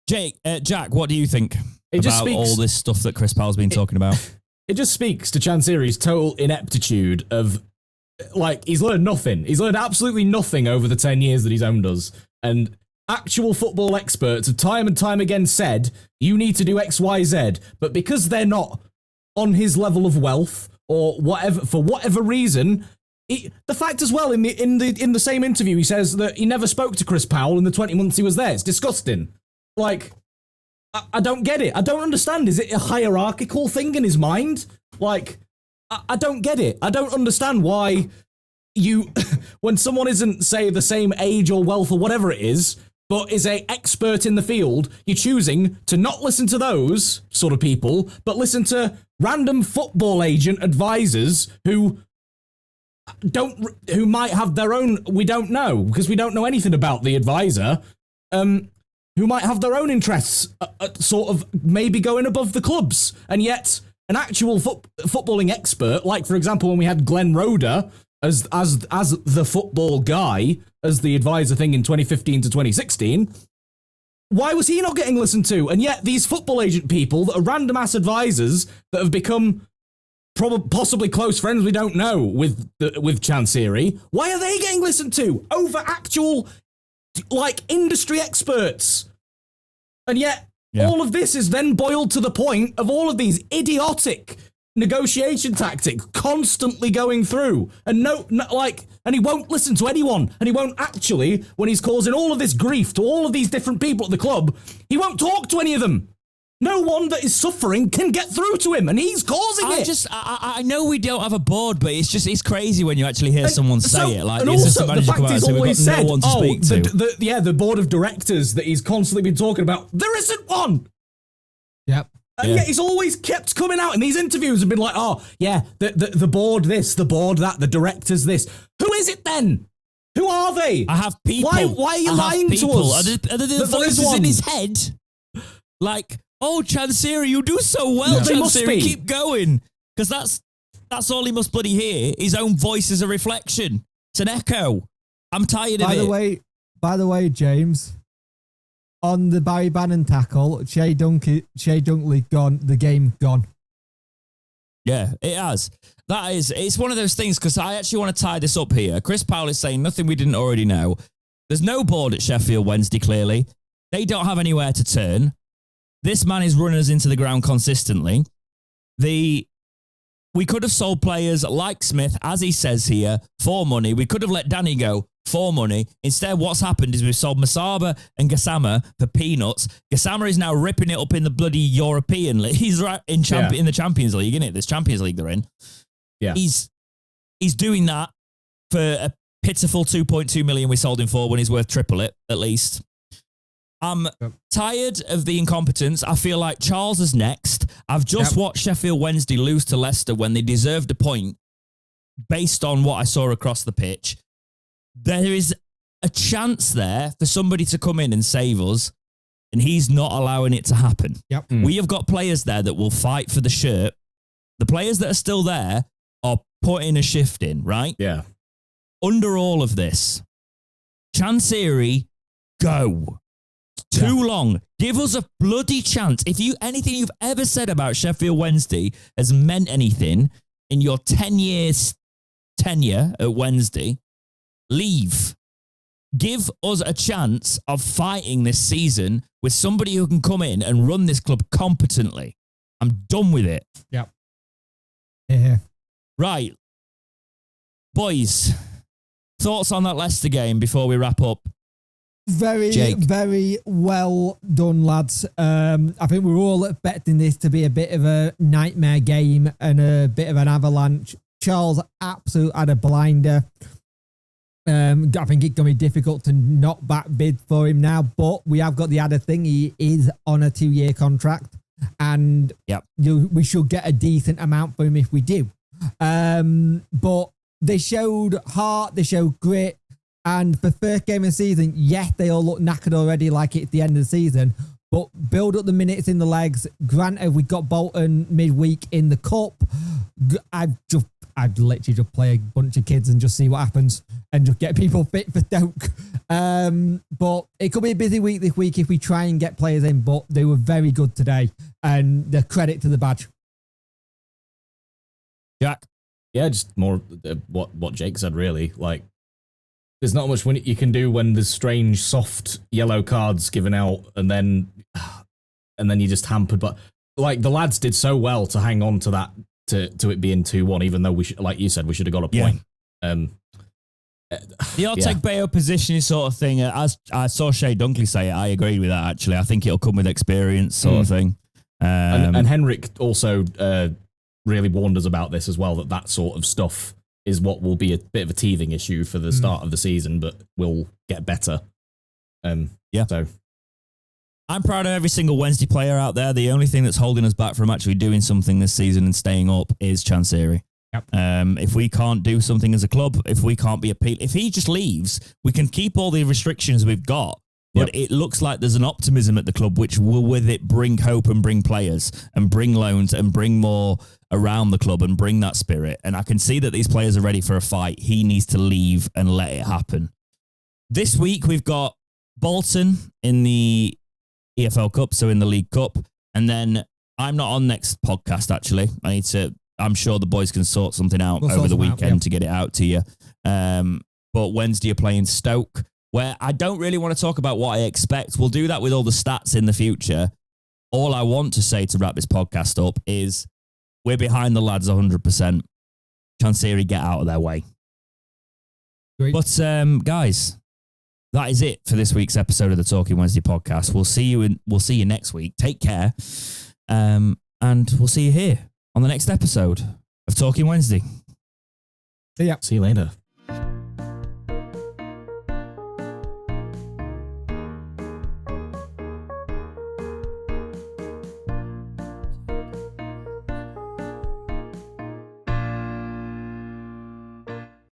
Jack, what do you think about all this stuff that Chris Powell's been talking about? It just speaks to Chansiri's total ineptitude of, like, he's learned nothing. He's learned absolutely nothing over the 10 years that he's owned us. And actual football experts have time and time again said, you need to do X, Y, Z. But because they're not on his level of wealth or whatever, for whatever reason, the fact as well, in the same interview, he says that he never spoke to Chris Powell in the 20 months he was there. It's disgusting. Like, I don't get it. I don't understand. Is it a hierarchical thing in his mind? Like, I don't get it. I don't understand why you, when someone isn't, say, the same age or wealth or whatever it is, but is an expert in the field, you're choosing to not listen to those sort of people, but listen to random football agent advisors who might have their own, we don't know, because we don't know anything about the advisor, who might have their own interests, sort of maybe going above the clubs. And yet, an actual footballing expert, like, for example, when we had Glenn Roeder as the football guy, as the advisor thing in 2015 to 2016, why was he not getting listened to? And yet, these football agent people that are random-ass advisors that have become possibly close friends, we don't know, with Chansiri, why are they getting listened to over actual, like, industry experts? And yet, all of this is then boiled to the point of all of these idiotic negotiation tactics constantly going through. And and he won't listen to anyone. And he won't actually, when he's causing all of this grief to all of these different people at the club, he won't talk to any of them. No one that is suffering can get through to him, and he's causing it. I know we don't have a board, but it's crazy when you actually hear someone say it. Like, and also, the fact he's always said, no one to speak to. The board of directors that he's constantly been talking about, there isn't one. Yep. And yet he's always kept coming out in these interviews and been like, oh, yeah, the board this, the board that, the directors this. Who is it then? Who are they? I have people. Why are you lying to us? Are the voices in his head? Like, oh, Chansiri, you do so well, Chansiri, keep going. Because that's all he must bloody hear. His own voice is a reflection. It's an echo. I'm tired of it. By the way, James, on the Barry Bannon tackle, Shea Dunkley gone, the game gone. Yeah, it has. It's one of those things, because I actually want to tie this up here. Chris Powell is saying nothing we didn't already know. There's no board at Sheffield Wednesday, clearly. They don't have anywhere to turn. This man is running us into the ground consistently. We could have sold players like Smith, as he says here, for money. We could have let Danny go for money. Instead, what's happened is we've sold Masaba and Gassama for peanuts. Gassama is now ripping it up in the bloody European League. He's right in the Champions League, isn't it? This Champions League they're in. Yeah. He's doing that for a pitiful 2.2 million we sold him for when he's worth triple it, at least. I'm tired of the incompetence. I feel like Charles is next. I've just watched Sheffield Wednesday lose to Leicester when they deserved a point based on what I saw across the pitch. There is a chance there for somebody to come in and save us, and he's not allowing it to happen. Yep. We have got players there that will fight for the shirt. The players that are still there are putting a shift in, right? Yeah. Under all of this, Chansiri, go. Too long. Give us a bloody chance. If anything you've ever said about Sheffield Wednesday has meant anything in your 10 years tenure at Wednesday, leave. Give us a chance of fighting this season with somebody who can come in and run this club competently. I'm done with it. Yep. Yeah. Right. Boys, thoughts on that Leicester game before we wrap up? Very well done, lads. I think we're all expecting this to be a bit of a nightmare game and a bit of an avalanche. Charles absolutely had a blinder. I think it's going to be difficult to knock back bid for him now, but we have got the added thing. He is on a 2-year contract, and we should get a decent amount for him if we do. But they showed heart, they showed grit. And for first game of the season, yes, they all look knackered already, like it's the end of the season. But build up the minutes in the legs. Granted, we got Bolton midweek in the cup. I'd literally just play a bunch of kids and just see what happens and just get people fit for Stoke. But it could be a busy week this week if we try and get players in. But they were very good today, and the credit to the badge. Jack, yeah, just more what Jake said. Really, like there's not much you can do when there's strange soft yellow cards given out, and then you're just hampered. But like the lads did so well to hang on to that. To it being 2-1, even though we should, like you said, we should have got a point. The Orteg Bayo positioning sort of thing, as I saw Shay Dunkley say it, I agree with that actually. I think it'll come with experience sort of thing. And Henrik also really warned us about this as well, that sort of stuff is what will be a bit of a teething issue for the start of the season, but will get better. So I'm proud of every single Wednesday player out there. The only thing that's holding us back from actually doing something this season and staying up is Chansiri. Yep. If we can't do something as a club, if we can't be appealed, if he just leaves, we can keep all the restrictions we've got. But it looks like there's an optimism at the club which will with it bring hope and bring players and bring loans and bring more around the club and bring that spirit. And I can see that these players are ready for a fight. He needs to leave and let it happen. This week we've got Bolton in the EFL Cup, so in the League Cup. And then I'm not on next podcast, actually. I'm sure the boys can sort something out over the weekend to get it out to you. But Wednesday you're playing Stoke, where I don't really want to talk about what I expect. We'll do that with all the stats in the future. All I want to say to wrap this podcast up is we're behind the lads 100%. Chansiri, get out of their way. Great. But guys, that is it for this week's episode of the Talking Wednesday podcast. We'll see you next week. Take care. And we'll see you here on the next episode of Talking Wednesday. See ya. See you later.